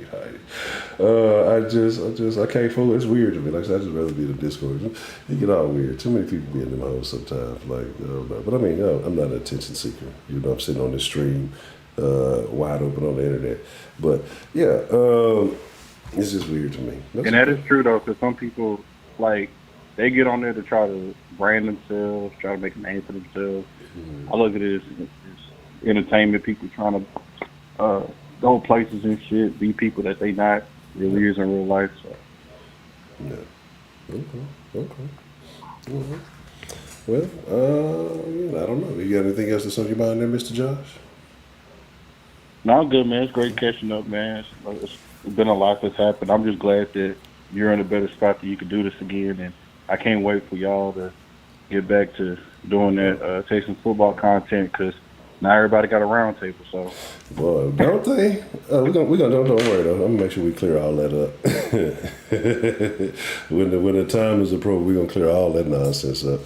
A: Heidi. I can't fool. It's weird to me. Like I said, I just rather be in the Discord. It get all weird. Too many people be in them hoes sometimes. Like, I don't know. But I mean, no, I'm not an attention seeker. I'm sitting on this stream, wide open on the internet. But yeah, it's just weird to me.
D: And that is true though, because some people they get on there to try to brand themselves, try to make a name for themselves. I look at it as entertainment, people trying to go places and shit, be people that they not really is in real life. So.
A: Yeah. Okay. Well, I don't know. You got anything else that's on your mind there, Mr. Josh?
D: No, I'm good, man. It's great catching up, man. It's been a lot that's happened. I'm just glad that you're in a better spot that you can do this again, and I can't wait for y'all to get back to doing that, taking football content, because now everybody got a round table. So,
A: boy, don't they? Don't worry though. I'm gonna make sure we clear all that up. when the time is appropriate, we're gonna clear all that nonsense up.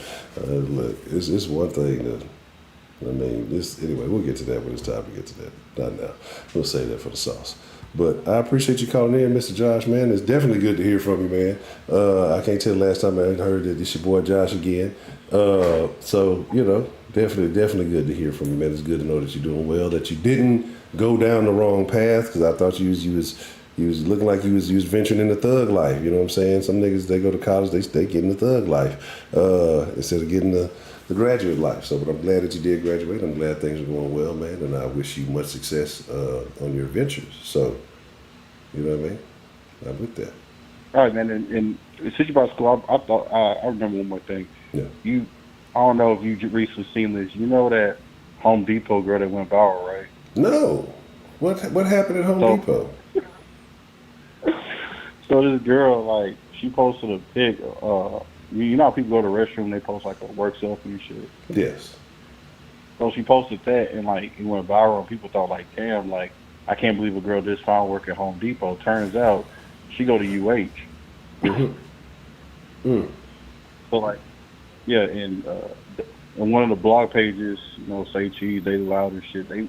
A: Look, it's one thing that. I mean, anyway, we'll get to that when it's time to get to that. Not now. We'll save that for the sauce. But I appreciate you calling in, Mr. Josh, man. It's definitely good to hear from you, man. I can't tell the last time I heard that it's your boy Josh again. So, definitely good to hear from you, man. It's good to know that you're doing well, that you didn't go down the wrong path, because I thought you was looking like you was venturing into thug life. You know what I'm saying? Some niggas, they go to college, they get in the thug life instead of getting the graduate life. So, but I'm glad that you did graduate. I'm glad things are going well, man, and I wish you much success on your ventures. So, you know what I mean? I'm with that.
D: All right, man. And since you brought school, I remember one more thing.
A: Yeah.
D: I don't know if you recently seen this. You know that Home Depot girl that went viral, right?
A: No. What happened at Home Depot?
D: So this girl, she posted a pic. You know how people go to the restroom, they post a work selfie and shit.
A: Yes.
D: So she posted that, and it went viral. And people thought, damn, I can't believe a girl this fine work at Home Depot. Turns out she go to UH.
A: Mm-hmm.
D: So yeah, and one of the blog pages, Say Cheese, Daily Loud and shit, they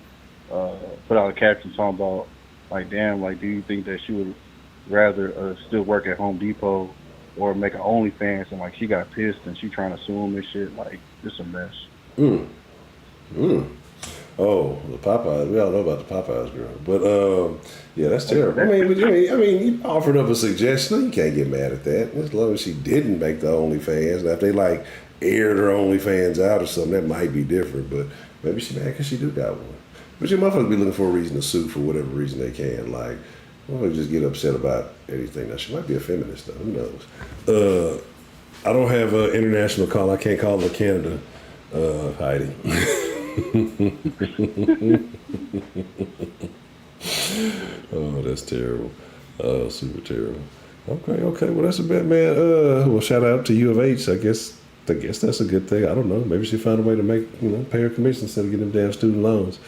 D: put out a caption talking about damn, do you think that she would rather still work at Home Depot or make an OnlyFans? And she got pissed and she trying to sue him and shit. It's a mess.
A: Oh, the Popeyes. We all know about the Popeyes girl, but yeah, that's terrible. I mean, you offered up a suggestion. You can't get mad at that. As long as she didn't make the OnlyFans. Now, if they aired her OnlyFans out or something, that might be different. But maybe she mad because she do got one. But your motherfuckers be looking for a reason to sue for whatever reason they can. Motherfuckers just get upset about anything. Now, she might be a feminist, though. Who knows? I don't have an international call. I can't call her Canada, Heidi. Oh, that's terrible. Oh, super terrible. Okay. Well, that's a bit, man. Well, shout out to U of H. I guess that's a good thing. I don't know. Maybe she found a way to make, pay her commission instead of getting them damn student loans.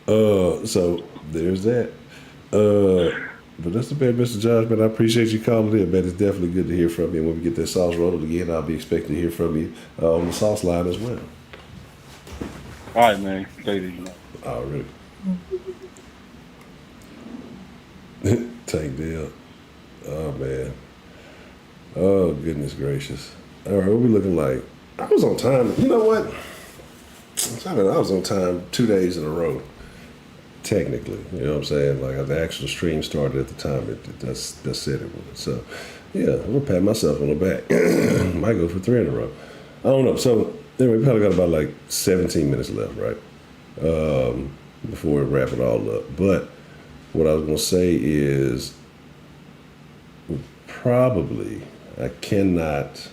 A: So there's that. But that's the bad, Mr. Josh, man. I appreciate you calling in, man. It's definitely good to hear from you. And when we get that sauce rolled again, I'll be expecting to hear from you on the sauce line as well.
D: All right, man.
A: Already. Tank deal. Oh, man. Oh, goodness gracious. All right, what we looking like? I was on time. You know what? I was on time 2 days in a row. Technically, you know what I'm saying? The actual stream started at the time that said it was. So, yeah, I'm going to pat myself on the back. Might go for 3 in a row. I don't know. So, anyway, we probably got about 17 minutes left, right? Before we wrap it all up. But what I was going to say is probably, I cannot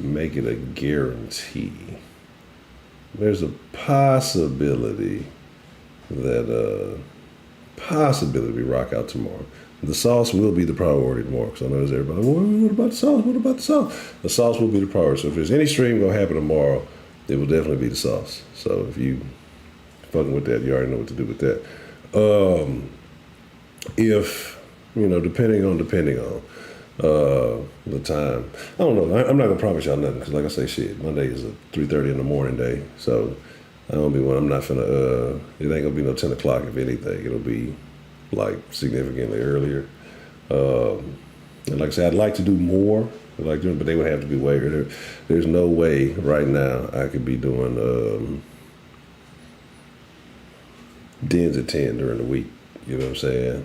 A: make it a guarantee. There's a possibility that we rock out tomorrow. The sauce will be the priority tomorrow, because I know there's everybody, what about the sauce? What about the sauce? The sauce will be the priority. So if there's any stream going to happen tomorrow, it will definitely be the sauce. So if you fucking with that, you already know what to do with that. If, depending on the time, I don't know. I'm not going to promise y'all nothing, because like I say, shit, Monday is a 3:30 in the morning day. So I'm not finna, it ain't going to be no 10 o'clock if anything. It'll be like significantly earlier. And like I said, I'd like to do more, but they would have to be way earlier. There's no way right now I could be doing dens at 10 during the week. You know what I'm saying?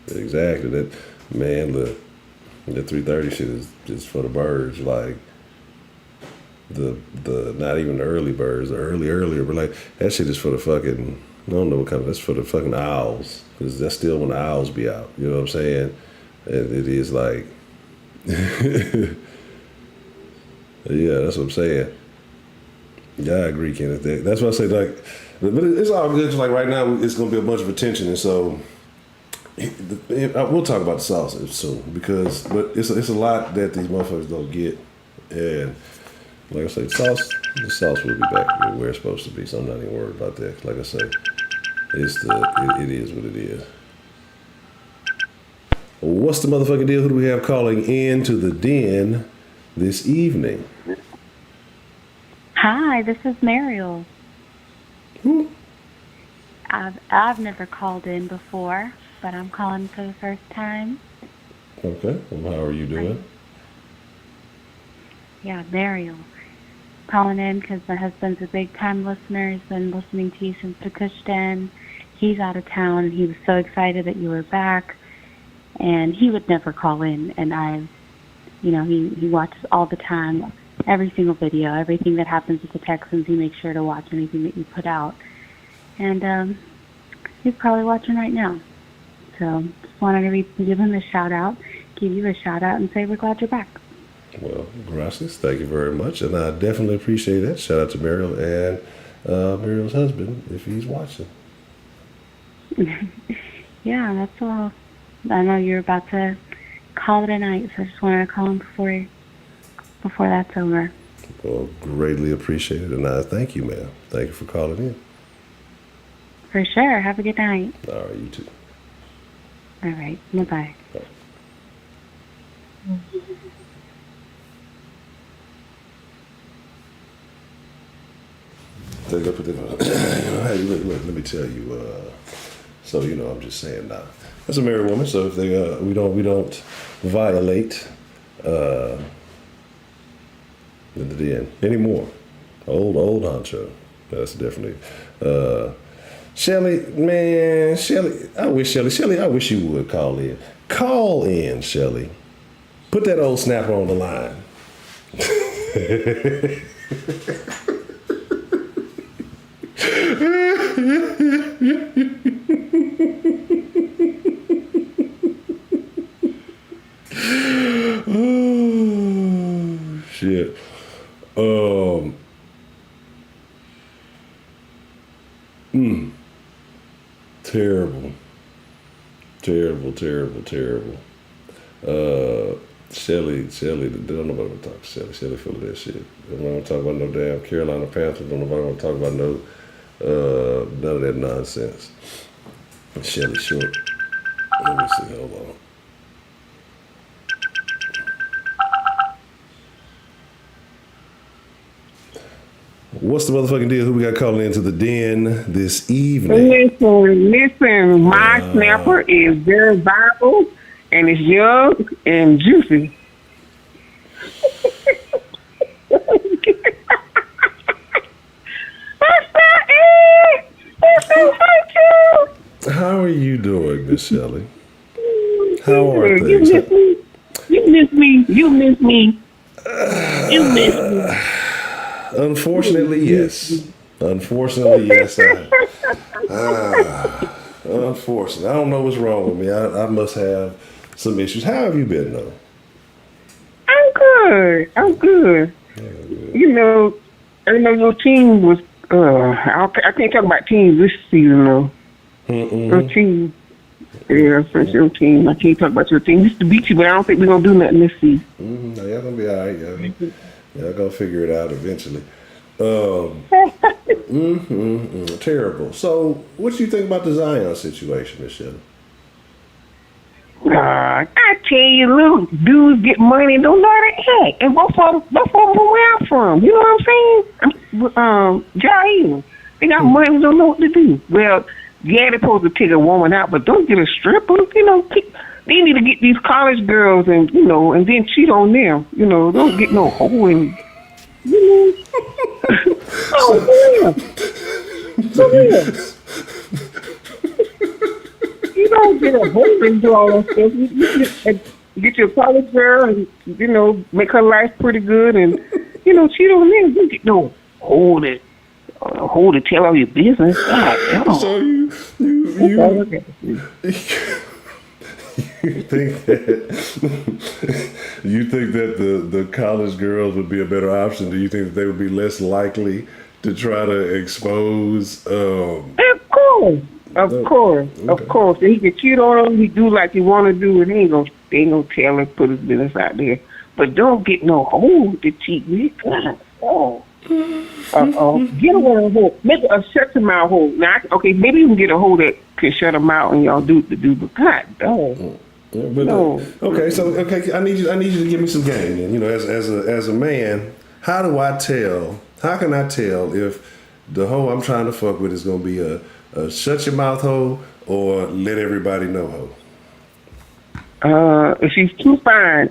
A: Exactly. That, man, look, the 3:30 shit is just for the birds. Like the not even the early birds, the earlier, but like that shit is for the fucking, I don't know what kind of, that's for the fucking owls, because that's still when the owls be out. You know what I'm saying? And it is like, yeah, that's what I'm saying. Yeah, I agree, Kenneth. That's what I say. Like, but it's all good, because like right now it's gonna be a bunch of attention, and so we'll talk about the sauce soon, but it's a lot that these motherfuckers don't get, and like I say, the sauce will be back where it's supposed to be. So I'm not even worried about that. Like I say, it is what it is. What's the motherfucking deal? Who do we have calling in to the den this evening?
E: Hi, this is Mariel.
A: Who?
E: I've never called in before, but I'm calling for the first time.
A: Okay. Well, how are you doing?
E: Yeah, Mariel. Calling in because my husband's a big time listener. He's been listening to you since the Kushten. He's out of town, and he was so excited that you were back. And he would never call in, and he watches all the time, every single video, everything that happens with the Texans. He makes sure to watch anything that you put out. And he's probably watching right now. So just wanted to give him a shout-out, give you a shout-out, and say we're glad you're back.
A: Well, gracias. Thank you very much. And I definitely appreciate that. Shout out to Mariel and Mariel's husband, if he's watching.
E: Yeah, that's all. I know you're about to call it a night, so I just wanted to call him before that's over.
A: Well, greatly appreciated, and I thank you, ma'am. Thank you for calling in.
E: For sure. Have a good night.
A: All right, you too.
E: All right. Bye-bye.
A: Bye. Look, let me tell you. So I'm just saying now. That's a married woman, so if we don't violate the den anymore. Old honcho. That's definitely Shelly, I wish you would call in. Call in, Shelly. Put that old snapper on the line. Oh, shit. Terrible. Shelly, don't nobody want to talk to Shelly. Shelly full of that shit. Don't want to talk about no damn Carolina Panthers. Don't nobody want to talk about none of that nonsense. Shelly short. Let me see, hold on. What's the motherfucking deal? Who we got calling into the den this evening?
F: Listen, my snapper is very viable, and it's young and juicy. That's not it! That's so cute!
A: How are you doing, Miss Shelley? How are
F: You
A: things?
F: miss me. You miss me. You miss me. You miss me.
A: Unfortunately, yes. Unfortunately, yes. Unfortunately, I don't know what's wrong with me. I must have some issues. How have you been, though?
F: good. I'm good. You know, I know your team was. I can't talk about teams this season though. Your team. Yeah, for your team. I can't talk about your team. Used to beat you, but I don't think we're gonna do nothing this season.
A: No, y'all gonna be all right. Y'all gonna figure it out eventually. Terrible. So, what you think about the Zion situation, Michelle?
F: I tell you, little dudes get money and don't know how to act. And both of them where I'm from. You know what I'm saying? Jair. They got money and don't know what to do. Well, yeah, they're supposed to take a woman out, but don't get a stripper. You know, they need to get these college girls and, you know, and then cheat on them. You know, don't get no hoe in. You know? Oh, yeah. You don't get a hoe and do all that stuff. You get your college girl and, you know, make her life pretty good and, you know, cheat on them. Don't get no hoe to tell all your business. God,
A: so you think that the college girls would be a better option? Do you think that they would be less likely to try to expose?
F: Of course. If he can cheat on them, he do like he want to do, and they ain't gonna tell him, put his business out there. But don't get no hoe to cheat with. God, get a one hole. Make a shut your mouth hole. Now, okay, maybe you can get a hole that can shut them out and y'all do the do. But God, no.
A: Okay. I need you to give me some game. And you know, as a man, how can I tell if the hoe I'm trying to fuck with is gonna be a shut your mouth hoe or let everybody know hoe?
F: If she's too fine,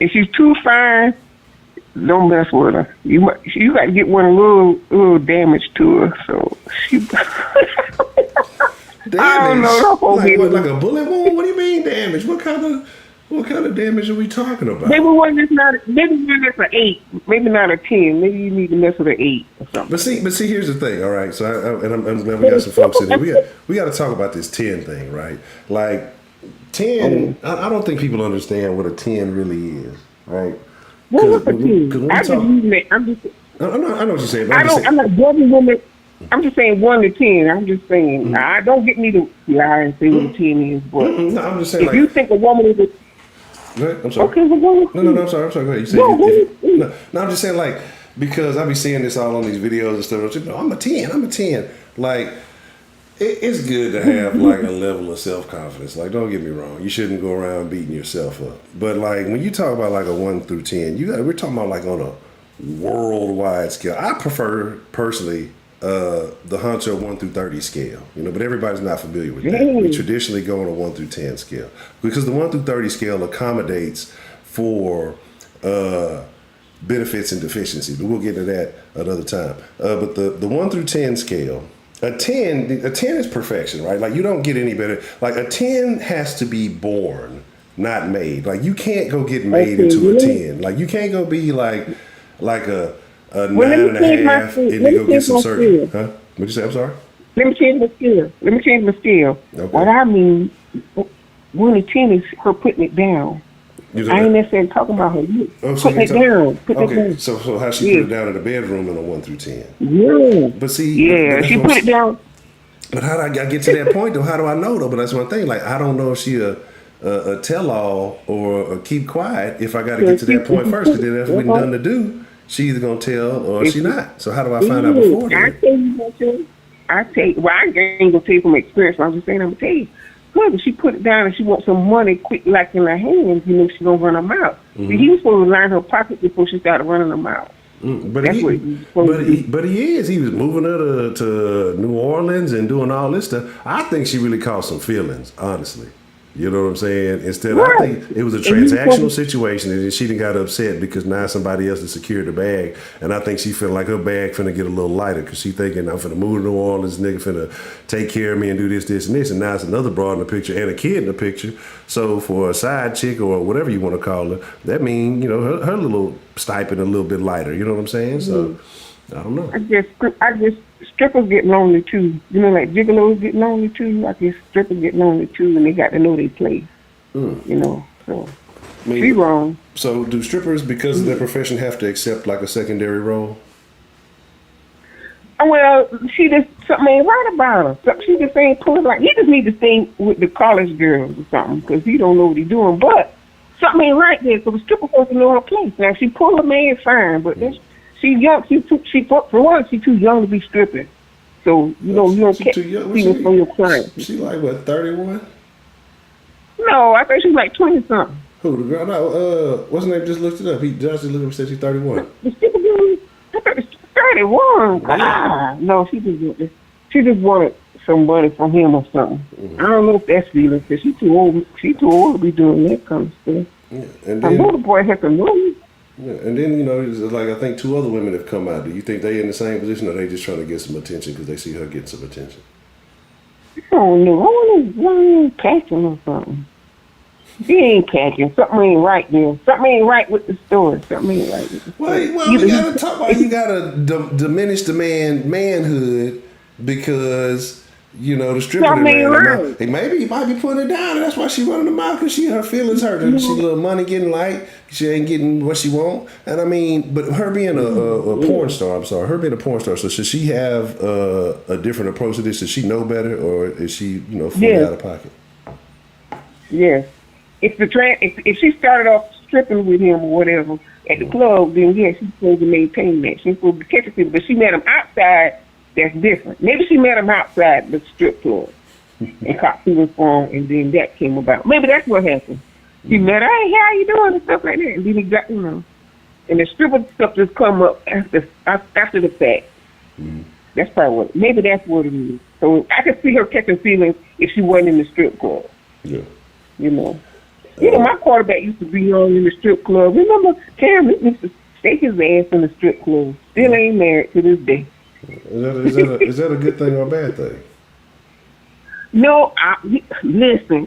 F: don't mess with her. You got to get one a little damage to her. So she.
A: Damage?
F: I don't know.
A: Like a bullet wound? What do you mean damage? What kind of damage are we talking about?
F: Maybe one that's an 8. Maybe not a 10. Maybe you need to mess with an 8 or something.
A: But see, here's the thing. All right. So I'm glad we got some folks in there. We got to talk about this 10 thing, right? Like 10. I don't think people understand what a 10 really is, right?
F: What's a 10? I know
A: what you're saying.
F: I'm not judging women. I'm just saying 1 to 10. I'm just saying. I don't get me to lie and say what a 10 is, but
A: no, I'm just saying.
F: If you think a woman is
A: Go ahead. I'm sorry.
F: Okay, well, go ahead.
A: No, I'm sorry. Go ahead. You said I'm just saying, like, because I be seeing this all on these videos and stuff. I'm a 10. Like, it's good to have like a level of self-confidence. Like, don't get me wrong. You shouldn't go around beating yourself up. But like, when you talk about like a 1 through 10, we're talking about like on a worldwide scale. I prefer personally the Huncho 1 through 30 scale, you know, but everybody's not familiar with that. We traditionally go on a 1 through 10 scale because the 1 through 30 scale accommodates for benefits and deficiencies, but we'll get to that another time. But the 1 through 10 scale, a 10 is perfection, right? Like, you don't get any better. Like, a 10 has to be born, not made. Like, you can't go get made into a 10. Like, you can't go be like a 9.5 and then go get some surgery. Huh? What'd you say? I'm sorry?
F: Let me change my scale. Okay. What I mean, 1 to 10 is her putting it down. I ain't necessarily talking about her. Putting it down.
A: Okay, so how she put it down in the bedroom in a 1 through 10.
F: Yeah.
A: But see.
F: Yeah, she put it down.
A: But how do I get to that point, though? How do I know, though? But that's one thing. Like, I don't know if she a tell-all or a keep quiet if I got to get to that point first. Because then if we're done to do, she either going to tell or she not. So how do I find out before that?
F: I tell you, well, I ain't going to tell you from experience. I'm just saying, I'm going to tell you. Look, if she put it down and she wants some money quick, like in her hands, you know, she's going to run them out. Mm-hmm. He was supposed to line her pocket before she started running them out.
A: But he is. He was moving her to New Orleans and doing all this stuff. I think she really caused some feelings, honestly. You know what I'm saying? Instead, I think it was a transactional situation, and she done got upset because now somebody else has secured the bag, and I think she feel like her bag finna get a little lighter because she thinking, I'm finna move to New Orleans, nigga finna take care of me and do this, and this, and now it's another broad in the picture and a kid in the picture. So for a side chick or whatever you want to call her, that mean, you know, her little stipend a little bit lighter. You know what I'm saying? So I don't know. I guess strippers get lonely too. You know, like gigolos get lonely too. I guess strippers get lonely too, and they got to know their place. You know, so. I mean,
F: She wrong.
A: so do strippers, because of their profession, have to accept like a secondary role?
F: Well, she just something ain't right about her. She just ain't pulling like he just need to stay with the college girls or something because he don't know what he's doing. But something ain't right there. So the stripper supposed to know her place. Now she pull a man fine, but she's young. For one, she's too young to be stripping. So you don't catch feelings from your clients.
A: She like what, 31?
F: No, I think she's like 20 something.
A: Who, the girl? No, what's her name? Just looked it up. Josh just looked it up and said she's 31.
F: The stripper girl, I thought it's 31. No, she just wanted some money from him or something. I don't know if that's feeling because she's too old. She's too old to be doing that kind of stuff.
A: Yeah. And
F: I
A: then,
F: know the boy has some money.
A: yeah, and then it's like I think 2 other women have come out. Do you think they in the same position, or they just trying to get some attention because they see her getting some attention?
F: I don't know. I wonder if catching or something. He ain't catching. Something ain't right there. Something ain't right with the story. Something ain't right with the story.
A: Well, we gotta talk about you gotta diminish the manhood because the stripper
F: Something ain't right.
A: Hey, maybe he might be putting it down, and that's why she running them out because her feelings hurt. She little money getting light. She ain't getting what she want. And I mean, but her being a porn star, her being a porn star. So should she have a different approach to this? Does she know better, or is she fully out of pocket?
F: Yes. If she started off stripping with him or whatever at the club, then she's supposed to maintain that. She's supposed to catch people. But she met him outside, that's different. Maybe she met him outside the strip club and caught feelings for him, and then that came about. Maybe that's what happened. She met her, hey, how you doing, and stuff like that. And then he got, and the stripper stuff just come up after the fact. That's probably what. Maybe that's what it is. So I could see her catching feelings if she wasn't in the strip club.
A: Yeah.
F: My quarterback used to be on in the strip club. Remember, Cam used to stake his ass in the strip club. Still ain't married to this day.
A: Is that a good thing or a bad thing?
F: No, listen.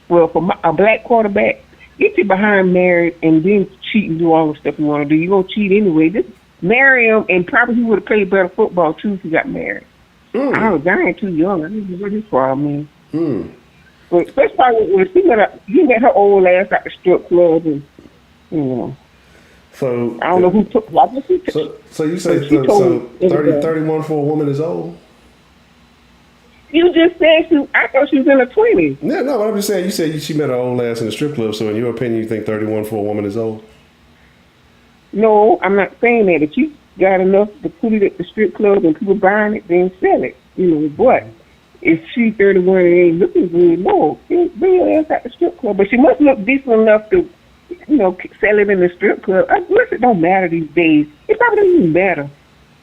F: For a black quarterback, get you behind married and then cheat and do all the stuff you want to do. You're going to cheat anyway. Just marry him, and probably he would have played better football, too, if he got married. I ain't too young. I didn't know what his problem is. But that's probably what he met her old ass at the strip club, and
A: So
F: I don't know who took.
A: So you say 31 for a woman is old?
F: You just said I thought she was in her 20s.
A: Yeah, no, but I'm just saying. You said she met her old ass in the strip club. So in your opinion, you think 31 for a woman is old?
F: No, I'm not saying that. If you got enough to put it at the strip club and people buying it, then sell it. But if she's 31 and ain't looking good, no, bring her ass at the strip club. But she must look decent enough to, sell it in the strip club. I guess it don't matter these days. It probably doesn't even matter.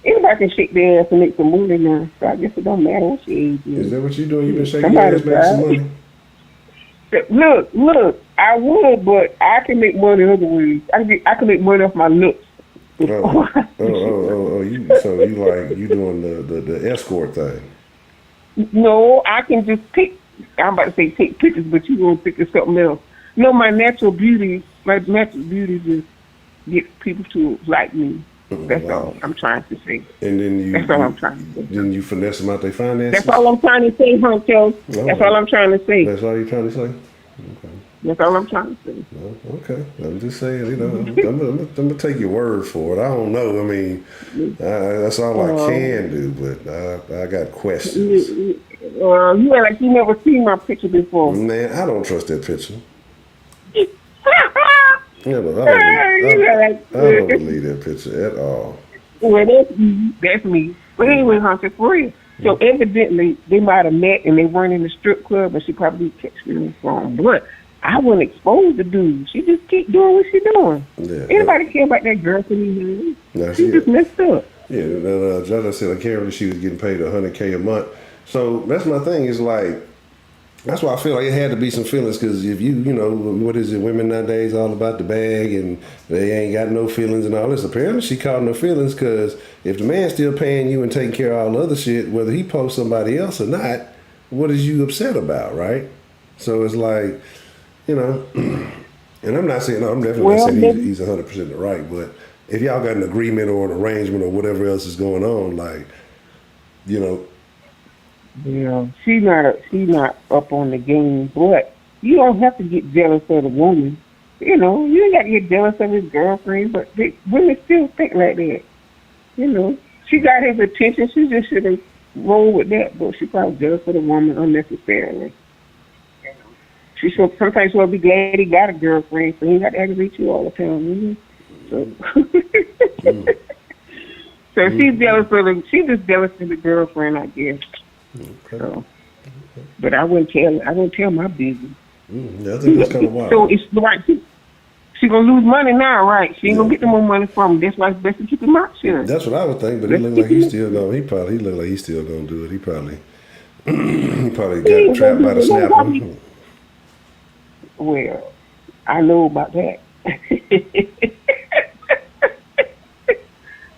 F: Anybody can shake their ass and make some money now. So I guess it don't matter what your age is.
A: Is that what you doing? You been shaking your ass making some money?
F: Look, I would, but I can make money other ways. I can make money off my looks.
A: So you doing the escort thing?
F: No, I can just I'm about to say take pictures, but you gonna think of something else. My natural beauty just gets people to like me. That's all I'm trying to say.
A: And then
F: that's all I'm trying to say.
A: Then you finesse them out their finances?
F: That's all I'm trying to say, Huncho. That's all I'm trying to say.
A: That's all you're trying to say? Okay.
F: That's all I'm trying to say.
A: Okay. I'm just saying, I'm gonna take your word for it. I don't know. I mean, that's all I can do, but I got questions.
F: You act like you never seen my picture before.
A: Man, I don't trust that picture. I don't believe that picture at all.
F: Well, that's me. But anyway, Hunter, for real. So evidently, they might have met and they weren't in the strip club, and she probably catch me wrong. But I wouldn't expose the dude. She just keep doing what she doing. Yeah, anybody care about that girl to me? She just messed up.
A: Yeah, Judge said I can't really. She was getting paid $100K a month. So that's my thing. Is like. That's why I feel like it had to be some feelings, because if what is it, women nowadays all about the bag and they ain't got no feelings and all this. Apparently she caught no feelings, because if the man's still paying you and taking care of all the other shit, whether he posts somebody else or not, what is you upset about, right? So it's like, and I'm not saying, I'm definitely not saying he's 100% right, but if y'all got an agreement or an arrangement or whatever else is going on, like,
F: Yeah, she's not up on the game, but you don't have to get jealous of the woman. You know, you ain't got to get jealous of his girlfriend, but women still think like that. You know, she got his attention. She just should have rolled with that, but she probably jealous of the woman unnecessarily. She should sometimes she'll be glad he got a girlfriend, so he ain't got to aggravate you all the time. So, so she's jealous of she's just jealous of the girlfriend, I guess.
A: Okay.
F: So, but I wouldn't tell my business.
A: Yeah, I think that's kind of wild.
F: So it's right. She gonna lose money now, right? She ain't gonna get no more money from him. That's why it's best to keep him out here.
A: That's what I would think, but he look like he's still going. He look like he's still gonna do it. He probably got trapped by the snapper.
F: Well, I know about that.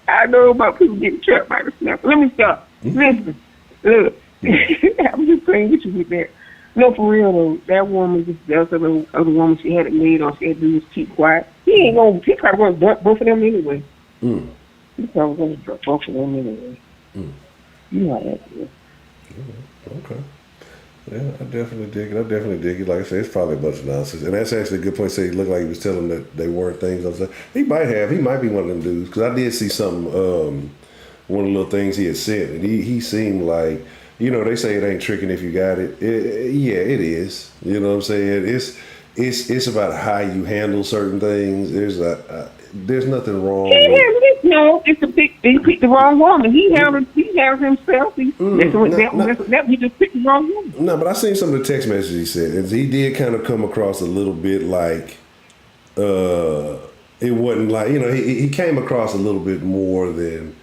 F: I know about people getting trapped by the snapper. Let me stop. Listen, look, I'm just playing with you with that. No, for real though, that woman just jealous of the other woman she had it made on. She had to do is keep quiet. He probably gonna dump both of them anyway. He probably gonna dump both of them anyway. You know how that is.
A: Okay. Yeah, I definitely dig it. Like I said, it's probably a bunch of nonsense. And that's actually a good point. Say he looked like he was telling them that they weren't things. I was like, he might be one of them dudes. Because I did see something, one of the little things he had said. And he seemed like, you know, they say it ain't tricking if you got it. Yeah, it is. You know what I'm saying? It's about how you handle certain things. There's nothing wrong.
F: No, he picked the wrong woman. He handled himself. He just picked the wrong woman.
A: No, but I seen some of the text messages he said, and he did kind of come across a little bit like it wasn't like, you know, he came across a little bit more than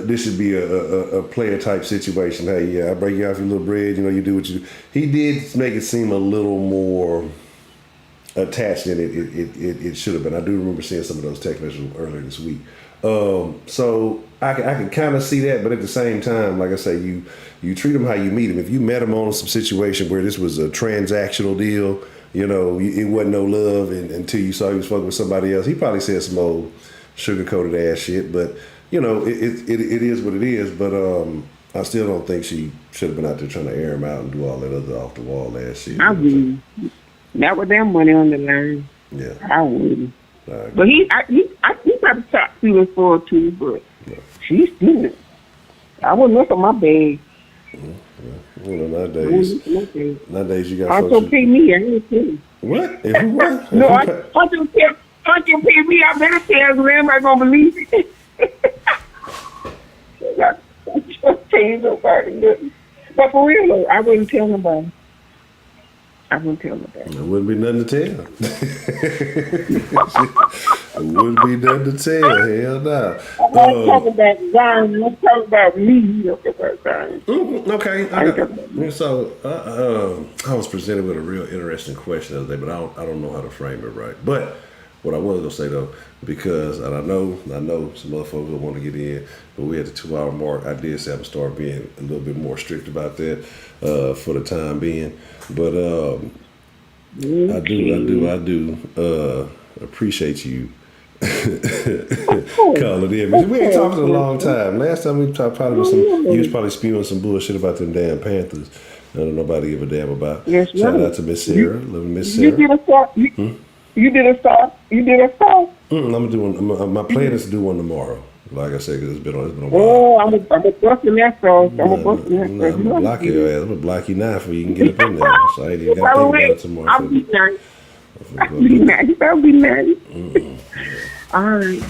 A: this should be a player type situation. Hey, yeah, I break you off your little bread, you know, you do what you do. He did make it seem a little more attached than it should have been. I do remember seeing some of those text messages earlier this week. So I can kind of see that, but at the same time, like I say, you treat him how you meet him. If you met him on some situation where this was a transactional deal, you know, it wasn't no love until you saw he was fucking with somebody else. He probably said some old sugar-coated ass shit, but you know, it is what it is. But I still don't think she should have been out there trying to air him out and do all that other off the wall ass shit.
F: I wouldn't. Not with that money on the line.
A: Yeah,
F: I wouldn't. But he probably talked to her for too, but she's still. I wouldn't look at my bag.
A: You know, nowadays you got.
F: I don't pay me. I ain't pay you.
A: What? If you what?
F: No, I don't pay me. I better tell them. Everybody gonna believe it. I don't pay nobody. But for real though, I wouldn't tell nobody. There
A: wouldn't be nothing to tell. It wouldn't be nothing to tell. Hell no.
F: I'm not talking about Zion. I'm talking about me. About Zion.
A: Okay. So I was presented with a real interesting question the other day, but I don't know how to frame it right. But what I was gonna say though, because and I know some other folks will want to get in, but we at the 2 hour mark. I did say I'm gonna start being a little bit more strict about that for the time being. But I do appreciate you calling in. We ain't talked in a long time. Last time we talked probably was you was probably spewing some bullshit about them damn Panthers. I don't nobody give a damn about.
F: Yes,
A: shout out to Miss Sarah, little Miss Sarah.
F: You did a song. You did a song.
A: I'm gonna do one. My plan is to do one tomorrow. Like I said, because it's been a while.
F: Oh, I'm a busting that song.
A: I'm gonna block your ass. I'm gonna block you now before you can get up in there. So I ain't even got to think about it tomorrow.
F: I'll be nice. All right.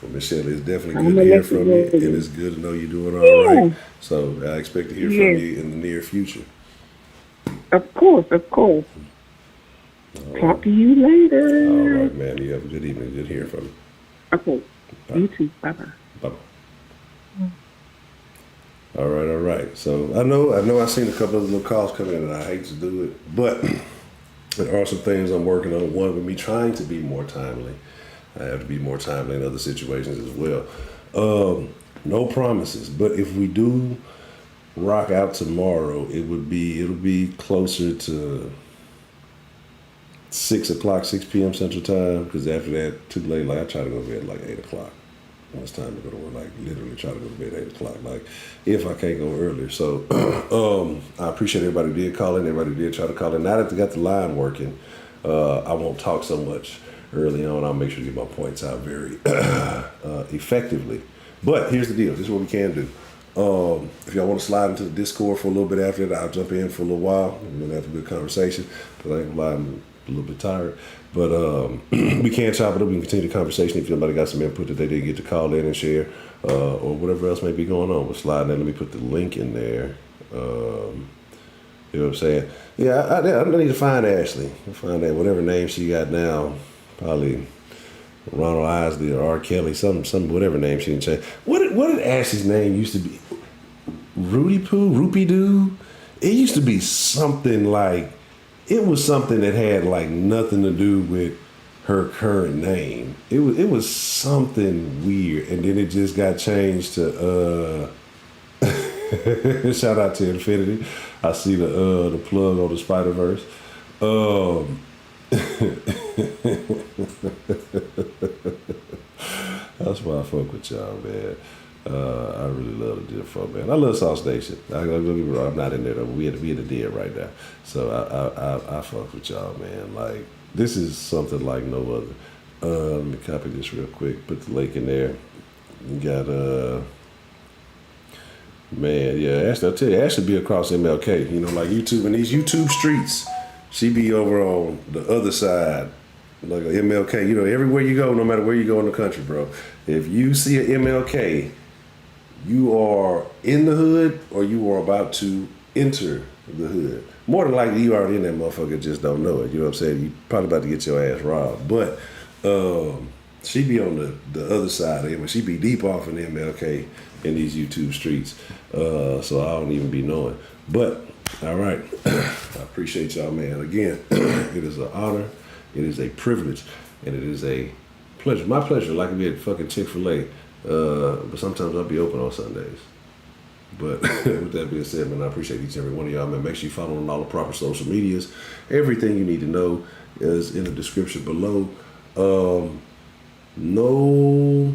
A: Well, Michelle, it's definitely good to hear from you, and it's good to know you're doing all right. So I expect to hear from you in the near future.
F: Of course. Talk to you later.
A: All right, man. You have a good evening. Good hearing from you.
F: Okay. Bye. You too. Bye-bye.
A: Bye-bye. All right. So I know I've seen a couple of little calls come in, and I hate to do it, but there are some things I'm working on. One, with me trying to be more timely. I have to be more timely in other situations as well. No promises, but if we do rock out tomorrow, it'll be closer to 6 p.m. Central Time, because after that, too late. Like I try to go to bed like 8 o'clock. When it's time to go to work, like literally try to go to bed at 8 o'clock. Like if I can't go earlier. So I appreciate everybody who did call in. Everybody who did try to call in. Now that they got the line working, I won't talk so much early on. I'll make sure to get my points out very effectively. But here's the deal. This is what we can do. If y'all want to slide into the Discord for a little bit after that, I'll jump in for a little while. We're going to have a good conversation. Because I ain't gonna lie, I'm a little bit tired. But we can chop it up. We can continue the conversation. If anybody got some input that they didn't get to call in and share, or whatever else may be going on, we'll slide in there. Let me put the link in there. You know what I'm saying? Yeah, I need to find Ashley. Find that whatever name she got now. Probably Ronald Isley or R. Kelly, some whatever name she didn't change. What did Ashley's name used to be? Rudy Poo? Roopy Doo? It used to be something like, it was something that had like nothing to do with her current name. It was something weird, and then it just got changed to shout out to Infinity. I see the plug on the Spider-Verse. That's why I fuck with y'all, man. I really love the deal fuck, man. I love South Station. I'm not in there though. We in the deal right now. So I fuck with y'all, man. Like, this is something like no other. Let me copy this real quick. Put the link in there. You got man, yeah. Ashley, I'll tell you, Ashley be across MLK. You know, like YouTube and these YouTube streets. She be over on the other side, like a MLK. You know, everywhere you go, no matter where you go in the country, bro. If you see an MLK, you are in the hood or you are about to enter the hood. More than likely, you already in that motherfucker, just don't know it. You know what I'm saying? You probably about to get your ass robbed. But she be on the other side of him. She be deep off in the MLK in these YouTube streets. So I don't even be knowing. But, all right. I appreciate y'all, man. Again, it is an honor. It is a privilege. And it is a pleasure. My pleasure, like we had fucking Chick-fil-A. But sometimes I'll be open on Sundays. But with that being said, man, I appreciate each and every one of y'all, man. Make sure you follow on all the proper social medias. Everything you need to know is in the description below. No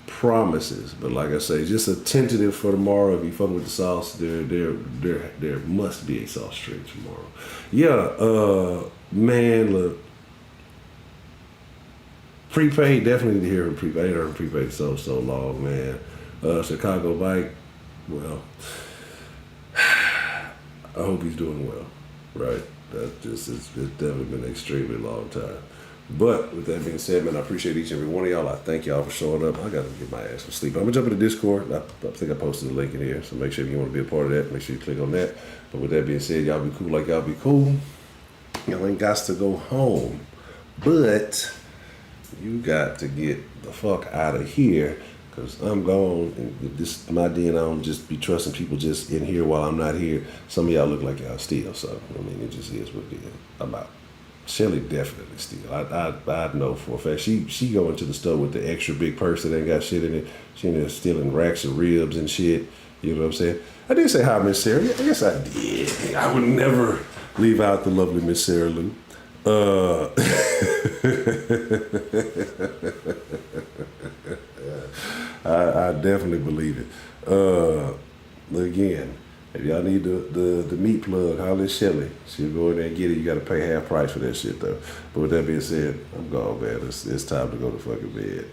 A: promises, but like I say, just a tentative for tomorrow. If you fuck with the sauce, there must be a sauce stream tomorrow. Yeah, man, look. Prepaid, definitely need to hear from Prepaid. I ain't heard from Prepaid so long, man. Chicago Bike, well, I hope he's doing well, right? That just, it's definitely been an extremely long time. But with that being said, man, I appreciate each and every one of y'all. I thank y'all for showing up. I gotta get my ass some sleep. I'm gonna jump into Discord. I think I posted the link in here, so make sure if you want to be a part of that, make sure you click on that. But with that being said, y'all be cool like y'all be cool. Y'all ain't got to go home, but you got to get the fuck out of here, because I'm gone, and this is my DNA. I don't just be trusting people just in here while I'm not here. Some of y'all look like y'all steal, so I mean, it just is what it is. I'm out. Shelly definitely steal. I know for a fact. She go into the store with the extra big purse that ain't got shit in it. She in there stealing racks of ribs and shit. You know what I'm saying? I did say hi, Miss Sarah. I guess I did. I would never leave out the lovely Miss Sarah Lou. I definitely believe it. Again, if y'all need the meat plug, holler at Shelly. She'll go in there and get it. You got to pay half price for that shit, though. But with that being said, I'm gone, man. It's time to go to fucking bed.